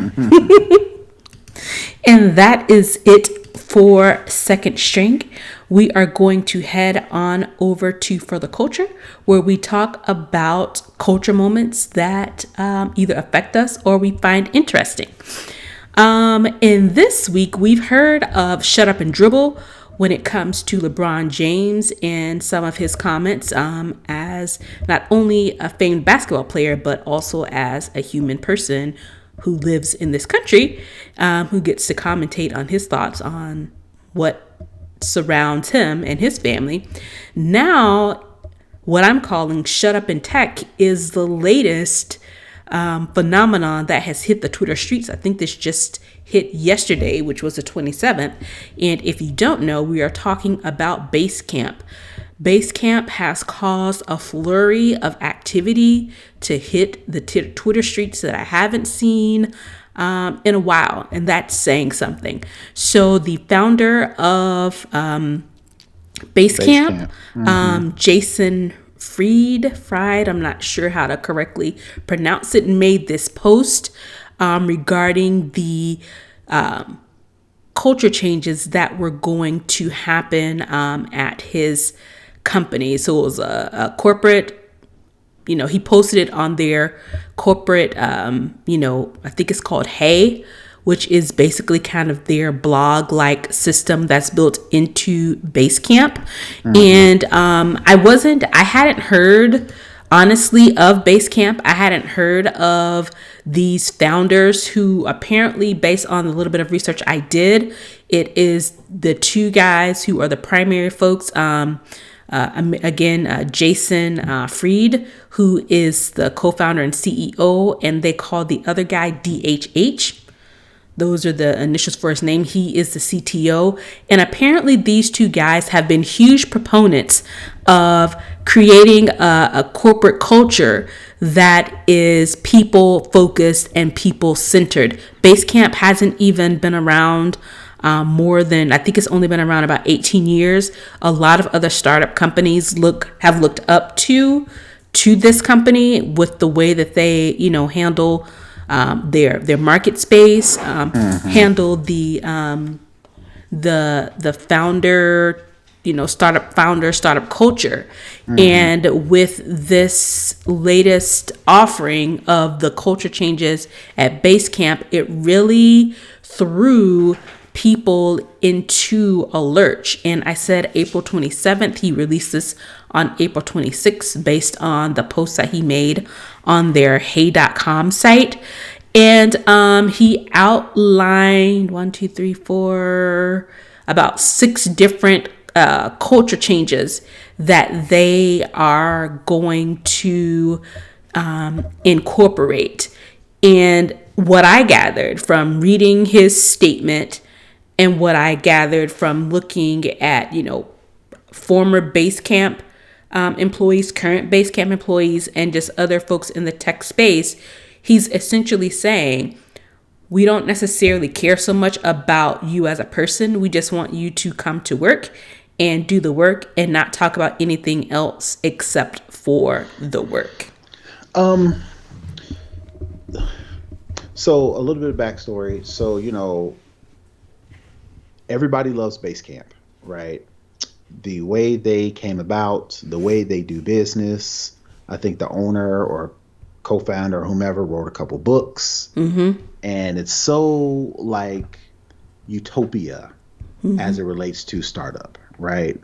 And that is it for second string. We are going to head on over to Further Culture, where we talk about culture moments that either affect us or we find interesting. In this week, we've heard of Shut Up and Dribble when it comes to LeBron James and some of his comments as not only a famed basketball player, but also as a human person who lives in this country, who gets to commentate on his thoughts on what surrounds him and his family. Now, what I'm calling Shut Up in Tech is the latest phenomenon that has hit the Twitter streets. I think this just hit yesterday, which was the 27th. And if you don't know, we are talking about Basecamp. Basecamp has caused a flurry of activity to hit the Twitter streets that I haven't seen in a while, and that's saying something. So the founder of Base Basecamp, camp. Hmm. Jason Fried, I'm not sure how to correctly pronounce it, made this post regarding the culture changes that were going to happen at his company. So it was a corporate, he posted it on their corporate, I think it's called Hey, which is basically kind of their blog like system that's built into Basecamp. And I hadn't heard honestly of Basecamp. I hadn't heard of these founders who apparently, based on the little bit of research I did, it is the two guys who are the primary folks. Jason Fried, who is the co-founder and CEO, and they call the other guy DHH. Those are the initials for his name. He is the CTO. And apparently these two guys have been huge proponents of creating a corporate culture that is people focused and people centered. Basecamp hasn't even been around more than, I think it's only been around about 18 years. A lot of other startup companies have looked up to this company with the way that they, handle their market space, handle the founder, startup culture. And with this latest offering of the culture changes at Basecamp, it really threw people into a lurch. And I said April 27th. He released this on April 26th based on the post that he made on their hey.com site. And he outlined about 6 different culture changes that they are going to incorporate. And what I gathered from reading his statement and what I gathered from looking at, former base camp employees, current base camp employees, and just other folks in the tech space, he's essentially saying, we don't necessarily care so much about you as a person. We just want you to come to work and do the work and not talk about anything else except for the work. So a little bit of backstory. So, everybody loves Basecamp, right? The way they came about, the way they do business. I think the owner or co-founder or whomever wrote a couple books. And it's so like utopia as it relates to startup, right?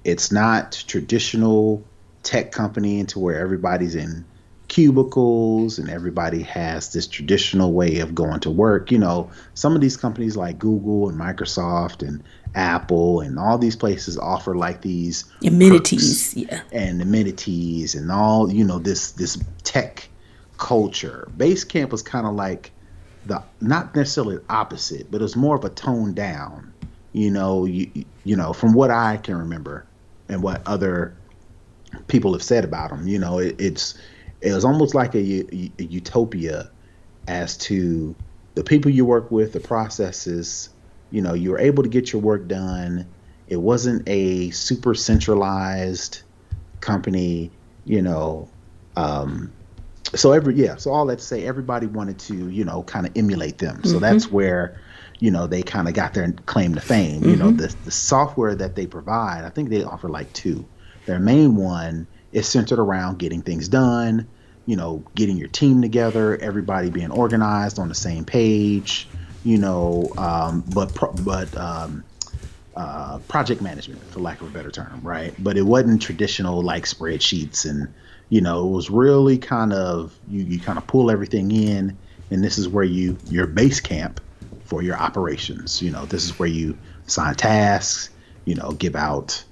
It's not traditional tech company into where everybody's in cubicles and everybody has this traditional way of going to work. Some of these companies like Google and Microsoft and Apple and all these places offer like these amenities, and amenities and all, this tech culture. Basecamp was kind of like not necessarily the opposite, but it was more of a toned down, from what I can remember and what other people have said about them. It was almost like a utopia as to the people you work with, the processes. You were able to get your work done. It wasn't a super centralized company, So all that to say, everybody wanted to, kind of emulate them. So that's where, they kind of got their claim to fame. The software that they provide, I think they offer like two. Their main one is centered around getting things done, getting your team together, everybody being organized on the same page, project management, for lack of a better term, right? But it wasn't traditional like spreadsheets, and it was really kind of you kind of pull everything in, and this is where your base camp for your operations. This is where you assign tasks, give out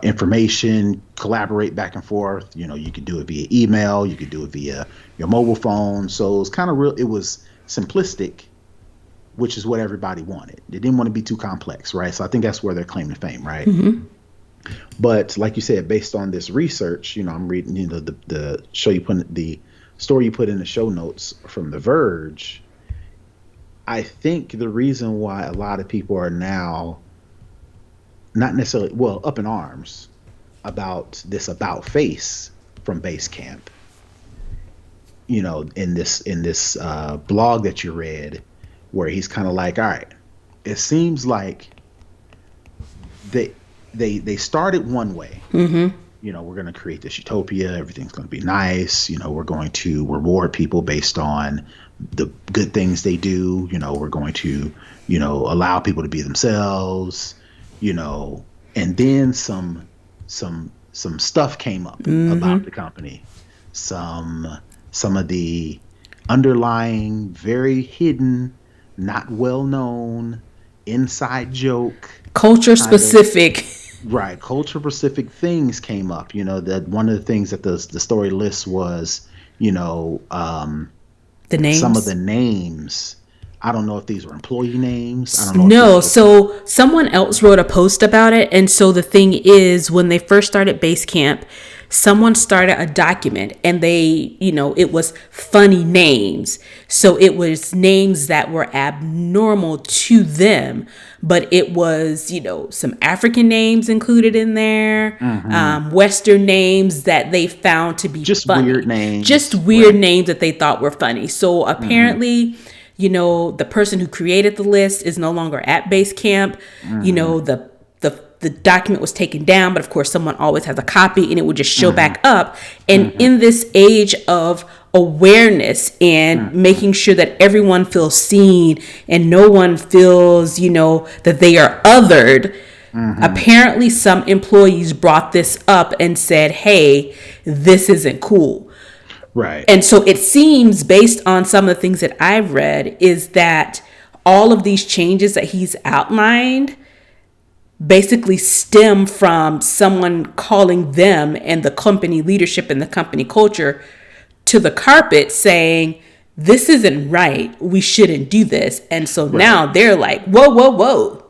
information, collaborate back and forth. You could do it via email, you could do it via your mobile phone. So it's kind of real. It was simplistic, which is what everybody wanted. They didn't want to be too complex, right? So I think that's where they're claiming fame, right? But like you said, based on this research, I'm reading, the story you put in the show notes from The Verge. I think the reason why a lot of people are now not necessarily, up in arms about this about face from Basecamp, in this blog that you read, where he's kind of like, all right, it seems like they started one way. We're going to create this utopia. Everything's going to be nice. We're going to reward people based on the good things they do. We're going to, allow people to be themselves. And then some stuff came up about the company. Some of the underlying, very hidden, not well known, inside joke, culture specific. Right, culture specific things came up. That one of the things that the story lists was, the names. Some of the names. I don't know if these were employee names. I don't know. No, so someone else wrote a post about it. And so the thing is, when they first started Basecamp, someone started a document and they, it was funny names. So it was names that were abnormal to them, but it was, some African names included in there, Western names that they found to be just funny. Weird names. Just weird names that they thought were funny. So apparently, the person who created the list is no longer at Basecamp. The document was taken down, but of course someone always has a copy and it would just show back up. And in this age of awareness and making sure that everyone feels seen and no one feels, that they are othered, apparently some employees brought this up and said, hey, this isn't cool. Right. And so it seems, based on some of the things that I've read, is that all of these changes that he's outlined basically stem from someone calling them and the company leadership and the company culture to the carpet saying, this isn't right. We shouldn't do this. And so Right. now they're like, whoa, whoa, whoa.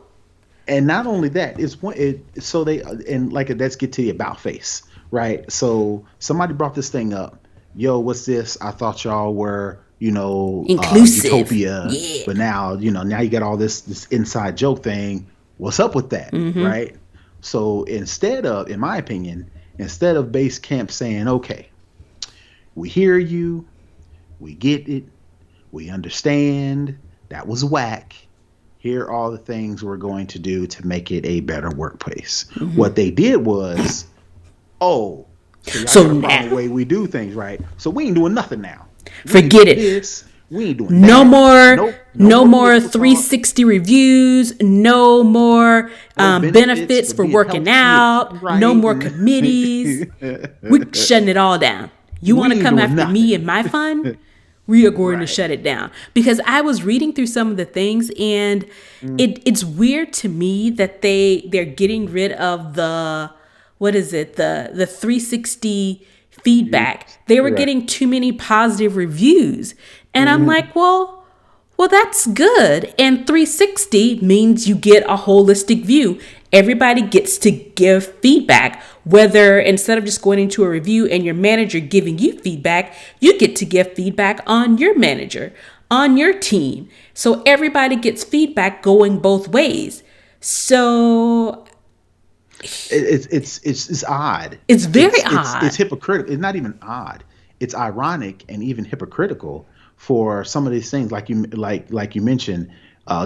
And not only that, it's one. So they and like let's get to the about face, right? So somebody brought this thing up. Yo, what's this? I thought y'all were, Inclusive. utopia, Yeah. but now now you got all this inside joke thing. What's up with that, right? So in my opinion, instead of base camp saying, okay, we hear you, we get it, we understand that was whack. Here are all the things we're going to do to make it a better workplace. What they did was, oh, so y'all So got a problem with now, the way we do things, right? So we ain't doing nothing now. We ain't forget doing it. this. We ain't doing No that. more, No, no no more more political talk. 360 reviews. No more No benefits benefits for for being working healthy and out. eating No right. more And committees. We're shutting it all down. You want we to ain't come doing after me nothing. and my fun? We are going to Right. shut it down. Because I was reading through some of the things, and it's weird to me that they're getting rid of the, what is it, the 360 feedback. They were Right. getting too many positive reviews. And I'm like, well, that's good. And 360 means you get a holistic view. Everybody gets to give feedback, whether instead of just going into a review and your manager giving you feedback, you get to give feedback on your manager, on your team. So everybody gets feedback going both ways. So It's odd. it's very It's odd. hypocritical. It's not even odd. It's ironic and even hypocritical for some of these things, like you mentioned,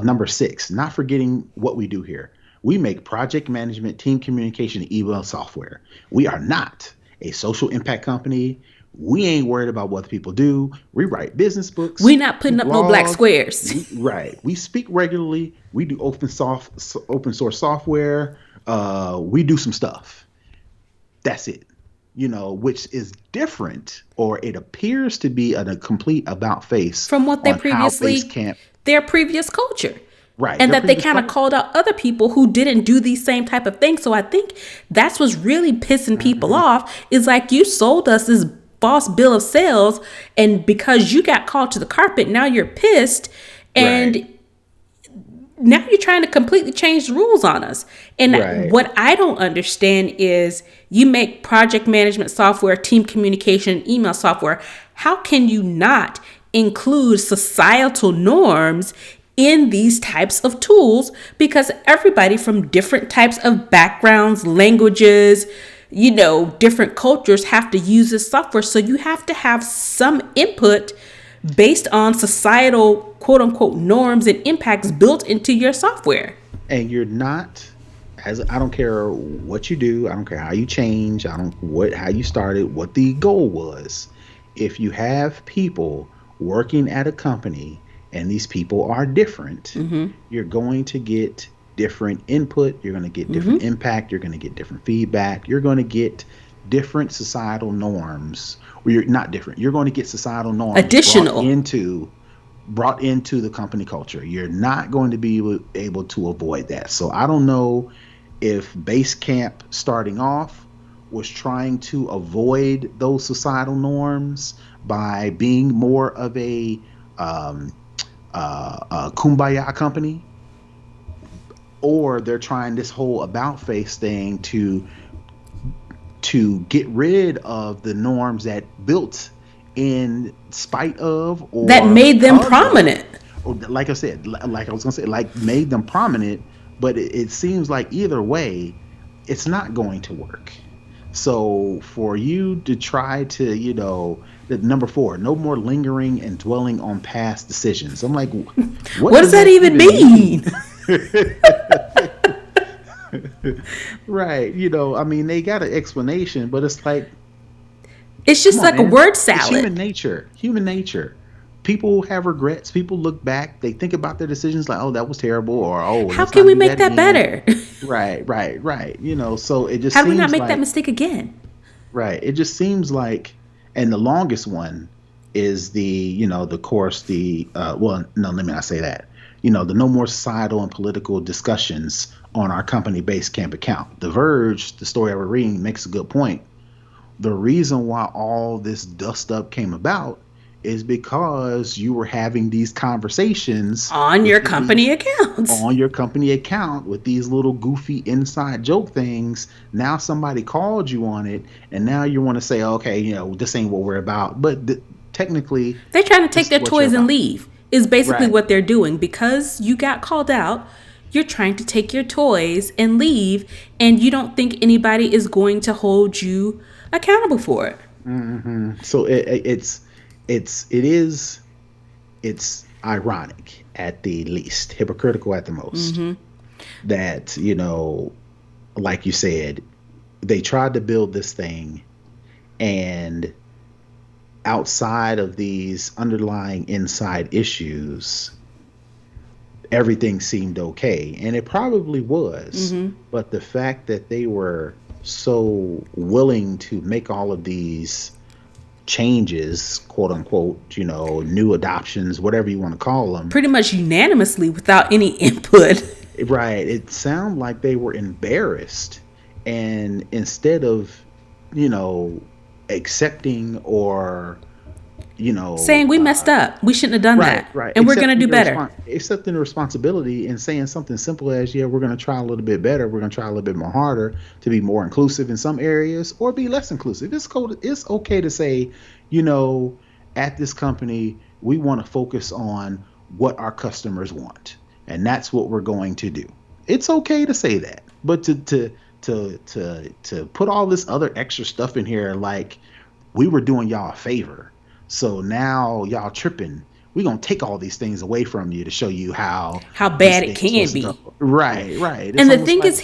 number six. Not forgetting what we do here. We make project management, team communication, and email software. We are not a social impact company. We ain't worried about what people do. We write business books. We're not We putting up no black blog. squares. Right. We speak regularly. We do open source software. We do some stuff. That's it. Which is different, or it appears to be a complete about face From what they on how previously, Basecamp, their previous culture. right? And Their that they previous kind of culture. called out other people who didn't do these same type of things. So I think that's what's really pissing people off, is like, you sold us this false bill of sales, and because you got called to the carpet, now you're pissed, Right. and now you're trying to completely change the rules on us. And Right. what I don't understand is, you make project management software, team communication, email software. How can you not include societal norms in these types of tools? Because everybody from different types of backgrounds, languages, different cultures have to use this software. So you have to have some input based on societal quote unquote norms and impacts built into your software. And you're not, as I don't care what you do, I don't care how you change, I don't what how you started, what the goal was. If you have people working at a company and these people are different, you're going to get different input, you're going to get different impact, you're going to get different feedback, you're going to get different societal norms. Or you're not different. You're going to get societal norms Additional. brought into the company culture. You're not going to be able to avoid that. So I don't know if Basecamp starting off was trying to avoid those societal norms by being more of a kumbaya company, or they're trying this whole about face thing to get rid of the norms that built in spite of That or made them because of, prominent. or like I said, like I was gonna say, like made them prominent. But it seems like either way, it's not going to work. So for you to try to, the number four, no more lingering and dwelling on past decisions. I'm like, what What does does that that even even mean? mean? Right. I mean, they got an explanation, but it's like, It's come just on, like a man. word It's human salad. nature. Human nature. People have regrets. People look back. They think about their decisions like, oh, that was terrible, or oh, How let's can not we do make that that again. better? Right, right, right. So it just How do we not seems make that like, mistake again? right. It just seems like, and the longest one is the, the course, well, no, let me not say that. the no more societal and political discussions on our company Basecamp account. The Verge, the story I was reading, makes a good point. The reason why all this dust up came about is because you were having these conversations On your within company these accounts. on your company account with these little goofy inside joke things. Now somebody called you on it, and now you want to say, okay, this ain't what we're about. But technically, They're trying to this take is their what you're toys and about. leave, is basically Right. what they're doing. Because you got called out, you're trying to take your toys and leave, and you don't think anybody is going to hold you accountable for it. So it's ironic at the least, hypocritical at the most, that like you said, they tried to build this thing, and outside of these underlying inside issues, everything seemed okay. And it probably was. But the fact that they were so willing to make all of these changes, quote unquote, new adoptions, whatever you want to call them, Pretty much unanimously without any input. right? It sounded like they were embarrassed. And instead of, you know, accepting or, you know, Saying we messed up. We shouldn't have done right, that. right. And we're going to do better. Accepting the responsibility and saying something simple as, yeah, we're going to try a little bit better. We're going to try a little bit more harder to be more inclusive in some areas or be less inclusive. It's okay to say, you know, at this company, we want to focus on what our customers want. And that's what we're going to do. It's okay to say that. But to put all this other extra stuff in here, like we were doing y'all a favor, so now y'all tripping. We're gonna take all these things away from you to show you how How this bad it thing's can supposed to be. go. Right, right. It's And the almost thing like is,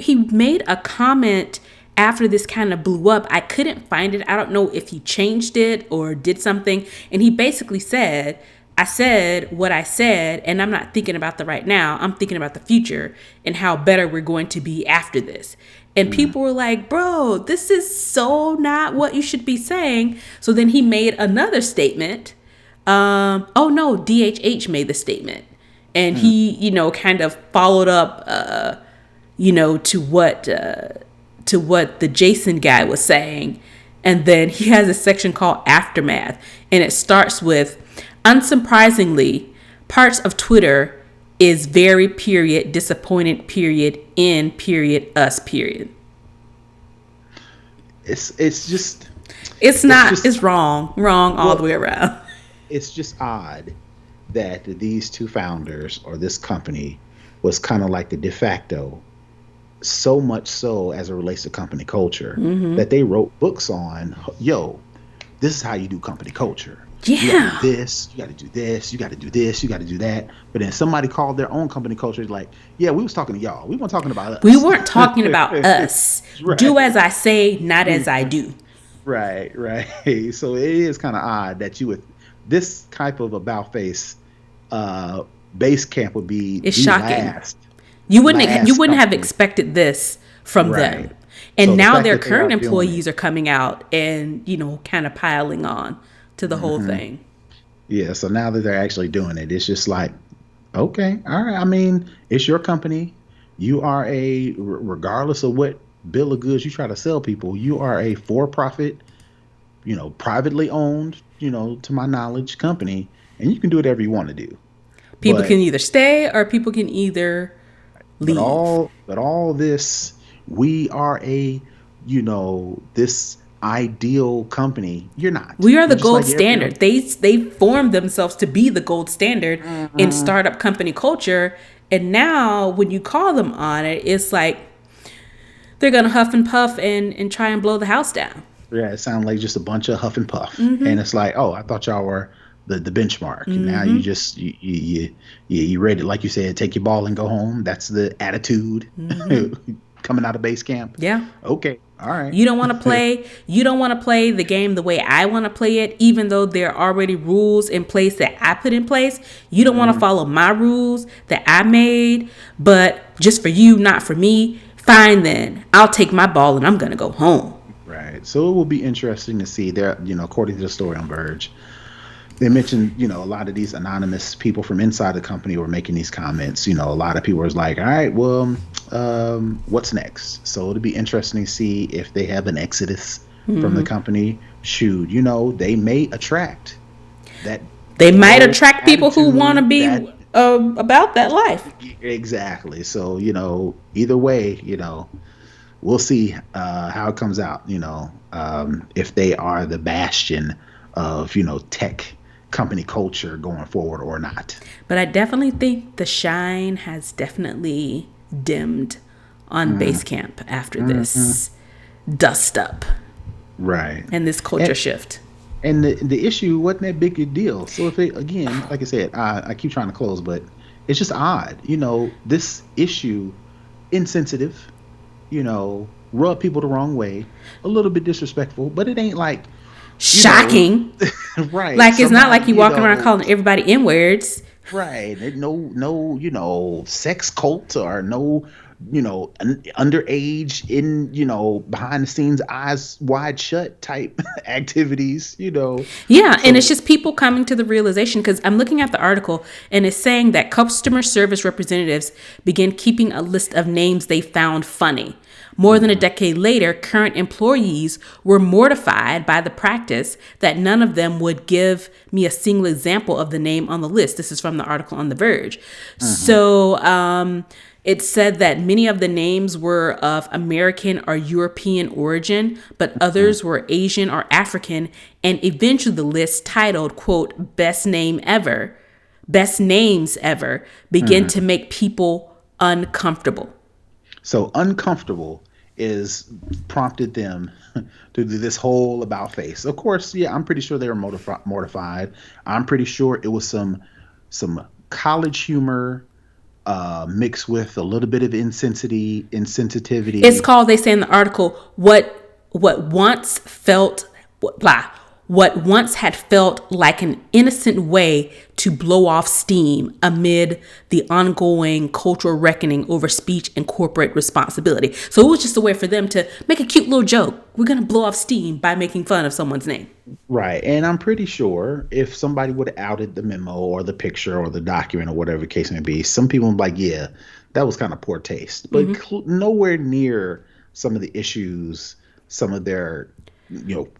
he made a comment after this kind of blew up. I couldn't find it. I don't know if he changed it or did something. And he basically said, I said what I said, and I'm not thinking about the right now. I'm thinking about the future and how better we're going to be after this. And people were like, bro, this is so not what you should be saying. So then he made another statement. Oh no, DHH made the statement. And he, kind of followed up, to what the Jason guy was saying. And then he has a section called Aftermath. And it starts with, unsurprisingly, parts of Twitter is very period disappointed period in period us period. it's just It's it's not, just it's wrong all the well, way around. it's just odd that these two founders or this company was kind of like the de facto, so much so as it relates to company culture, that they wrote books on, yo, this is how you do company culture. You got to Yeah. do this, you got to do this, you got to do this, you got to do that. But then somebody called their own company culture like, yeah, we was talking to y'all. We weren't talking about We us. weren't talking about us. Do as Right. I say, not as I do. Right, right. So it is kind of odd that you would this type of about face uh base camp would be It's the shocking. You last wouldn't have company. expected this from them. Right. And So the now fact their that they are current doing it. employees are coming out and, kind of piling on to the whole Hmm. thing. Yeah, so now that they're actually doing it, it's just like, okay, all right. I mean, it's your company. You are regardless of what bill of goods you try to sell people, you are a for-profit, privately owned, to my knowledge, company, and you can do whatever you want to do. People can But either stay or people can either but leave. all this, we are this ideal company. You're not. We are the You're just gold like every standard. other. They formed themselves to be the gold standard in Mhm. startup company culture. And now when you call them on it, it's like they're gonna huff and puff and try and blow the house down. Yeah, it sounds like just a bunch of huff and puff, and it's like, oh, I thought y'all were the benchmark, and now you just you ready, like you said, take your ball and go home. That's the attitude coming out of base camp. Yeah. Okay, all right. You don't want to play the game the way I want to play it, even though there are already rules in place that I put in place. You don't want to follow my rules that I made, but just for you, not for me. Fine then. I'll take my ball and I'm going to go home. Right. So it will be interesting to see there, according to the story on Verge, They mentioned, a lot of these anonymous people from inside the company were making these comments. A lot of people was like, all right, well, what's next? So it'll be interesting to see if they have an exodus from the company. Shoot, they may attract that They might low attract people who want to attitude, be that about that life. exactly. So, either way, we'll see how it comes out, if they are the bastion of, tech company culture going forward or not. But I definitely think the shine has definitely dimmed on Basecamp after this dust up Right. and this culture And shift. and the issue wasn't that big a deal. So if they, again, like I said, I keep trying to close, but it's just odd. This issue, insensitive, rub people the wrong way, a little bit disrespectful, but it ain't like, you know, Shocking. right, Like it's not somebody, like you walking around calling everybody N words. right, no, sex cult or no, underage in, behind the scenes, eyes wide shut type activities. Yeah, and it's So, just people coming to the realization because I'm looking at the article and it's saying that customer service representatives began keeping a list of names they found funny. More than a decade later, current employees were mortified by the practice that none of them would give me a single example of the name on the list. This is from the article on The Verge. So, it said that many of the names were of American or European origin, but others were Asian or African, and eventually the list titled, quote, best names ever, began to make people uncomfortable. so uncomfortable is prompted them to do this whole about face. Of course, yeah, I'm pretty sure they were mortified. I'm pretty sure it was some college humor mixed with a little bit of It's insensitivity. called, they say in the article, what once felt blah, what once had felt like an innocent way to blow off steam amid the ongoing cultural reckoning over speech and corporate responsibility. So it was just a way for them to make a cute little joke. We're gonna blow off steam by making fun of someone's name. Right. And I'm pretty sure if somebody would have outed the memo or the picture or the document or whatever the case may be, some people would be like, yeah, that was kind of poor taste. But nowhere near some of the issues some of their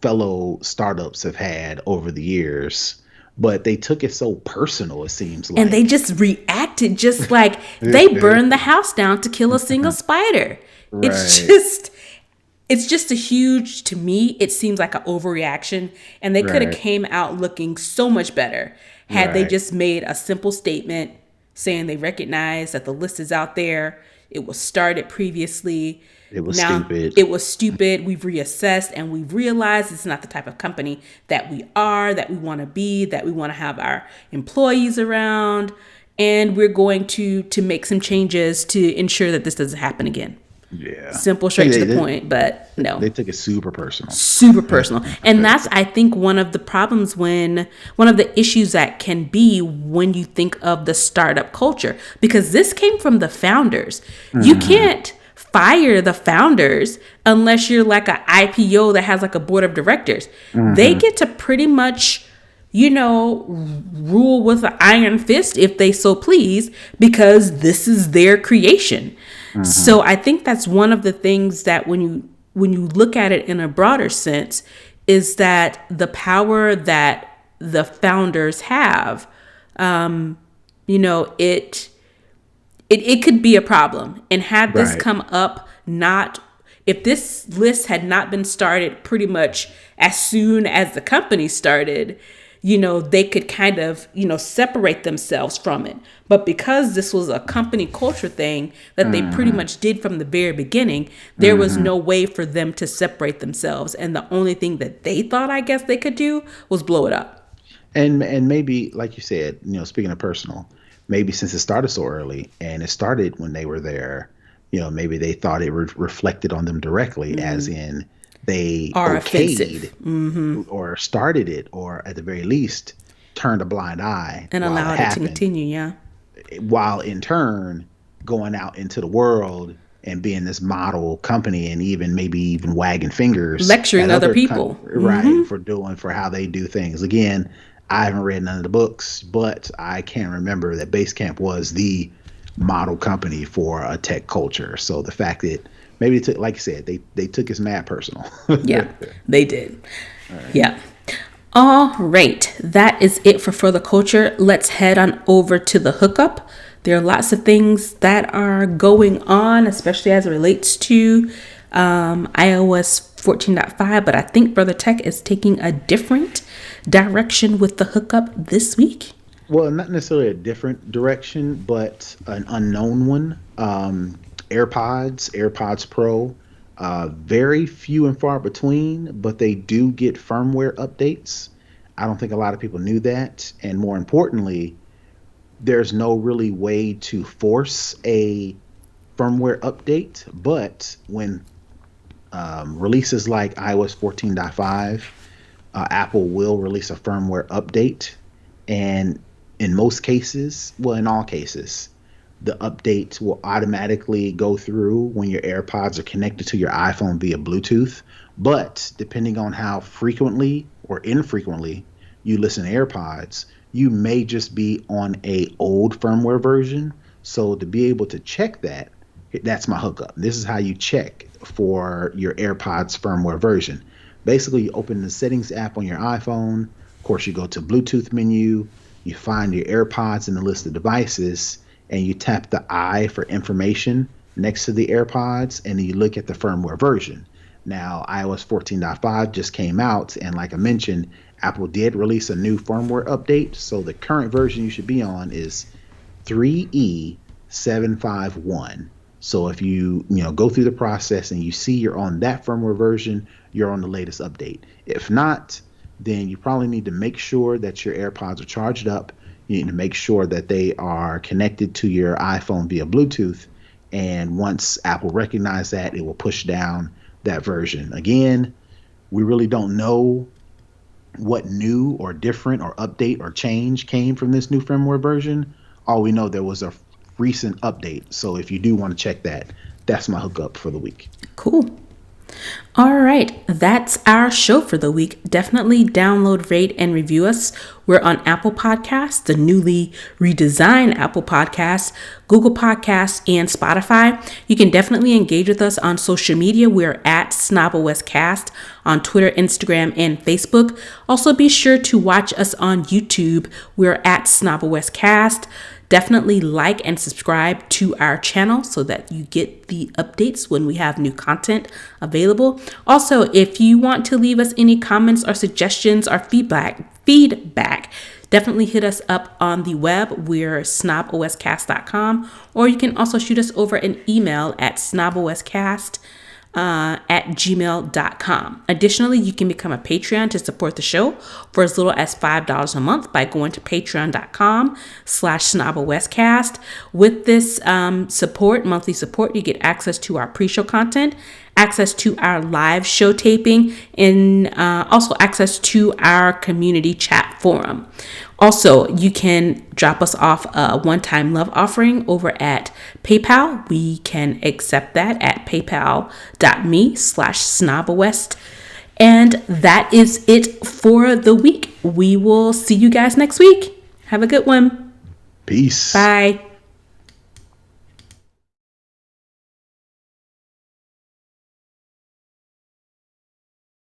fellow startups have had over the years. But they took it so personal, it seems And they like. just reacted just like they burned the house down to kill a single spider. It's Right. just it's just a huge, to me, it seems like an overreaction. And they could have Right. came out looking so much better had they Right. just made a simple statement saying they recognize that the list is out there. It was started previously. It was Now stupid. it was stupid. We've reassessed and we've realized it's not the type of company that we are, that we want to be, that we want to have our employees around. And we're going to make some changes to ensure that this doesn't happen again. Yeah. Simple, straight to They, the they, point, but no, they took it super personal. super personal. And that's, I think, one of the problems one of the issues that can be when you think of the startup culture, because this came from the founders. You can't fire the founders unless you're like an IPO that has like a board of directors. They get to pretty much, rule with an iron fist if they so please, because this is their creation. So I think that's one of the things that when you look at it in a broader sense, is that the power that the founders have, it could be a problem. And had this Right. come up, not if this list had not been started pretty much as soon as the company started, they could kind of, separate themselves from it. But because this was a company culture thing that they pretty much did from the very beginning, there was no way for them to separate themselves. And the only thing that they thought, I guess, they could do was blow it up. And maybe, like you said, speaking of personal, maybe since it started so early and it started when they were there, maybe they thought it reflected on them directly, as in they Are okayed offensive. or started it, or at the very least turned a blind eye And while it allowed it to happened, continue, yeah. while in turn going out into the world and being this model company, and even maybe even wagging fingers Lecturing at other other people. right, for how they do things. Again, I haven't read none of the books, but I can remember that Basecamp was the model company for a tech culture. So the fact that maybe it took, like you said, they took his mad personal. Yeah, they did. All right. Yeah. All right. That is it for Further Culture. Let's head on over to the hookup. There are lots of things that are going on, especially as it relates to iOS 14.5, but I think Brother Tech is taking a different direction with the hookup this week. Well, not necessarily a different direction, but an unknown one. AirPods Pro, very few and far between, but they do get firmware updates. I don't think a lot of people knew that. And more importantly, there's no really way to force a firmware update, but when releases like iOS 14.5, Apple will release a firmware update. And in most cases, well, in all cases, the update will automatically go through when your AirPods are connected to your iPhone via Bluetooth. But depending on how frequently or infrequently you listen to AirPods, you may just be on a old firmware version. So to be able to check that, that's my hookup. This is how you check for your AirPods firmware version. Basically, you open the settings app on your iPhone. Of course, you go to Bluetooth menu, you find your AirPods in the list of devices, and you tap the I for information next to the AirPods, and then you look at the firmware version. Now, iOS 14.5 just came out, and like I mentioned, Apple did release a new firmware update. So the current version you should be on is 3E751. So if you go through the process and you see you're on that firmware version, you're on the latest update. If not, then you probably need to make sure that your AirPods are charged up. You need to make sure that they are connected to your iPhone via Bluetooth. And once Apple recognizes that, it will push down that version. Again, we really don't know what new or different or update or change came from this new firmware version. All we know, there was a recent update. So if you do want to check that, that's my hookup for the week. Cool. All right, that's our show for the week. Definitely download, rate, and review us. We're on Apple Podcasts, the newly redesigned Apple Podcasts, Google Podcasts, and Spotify. You can definitely engage with us on social media. We're at SnobOScast on Twitter, Instagram, and Facebook. Also, be sure to watch us on YouTube. We're at SnobOScast. Definitely like and subscribe to our channel so that you get the updates when we have new content available. Also, if you want to leave us any comments or suggestions or feedback, definitely hit us up on the web. We're snoboscast.com, or you can also shoot us over an email at snoboscast at gmail.com. Additionally, you can become a Patreon to support the show for as little as $5 a month by going to patreon.com/snobawestcast. With this monthly support, you get access to our pre-show content, access to our live show taping, and also access to our community chat forum. Also, you can drop us off a one-time love offering over at PayPal. We can accept that at paypal.me/snobawest. And that is it for the week. We will see you guys next week. Have a good one. Peace. Bye.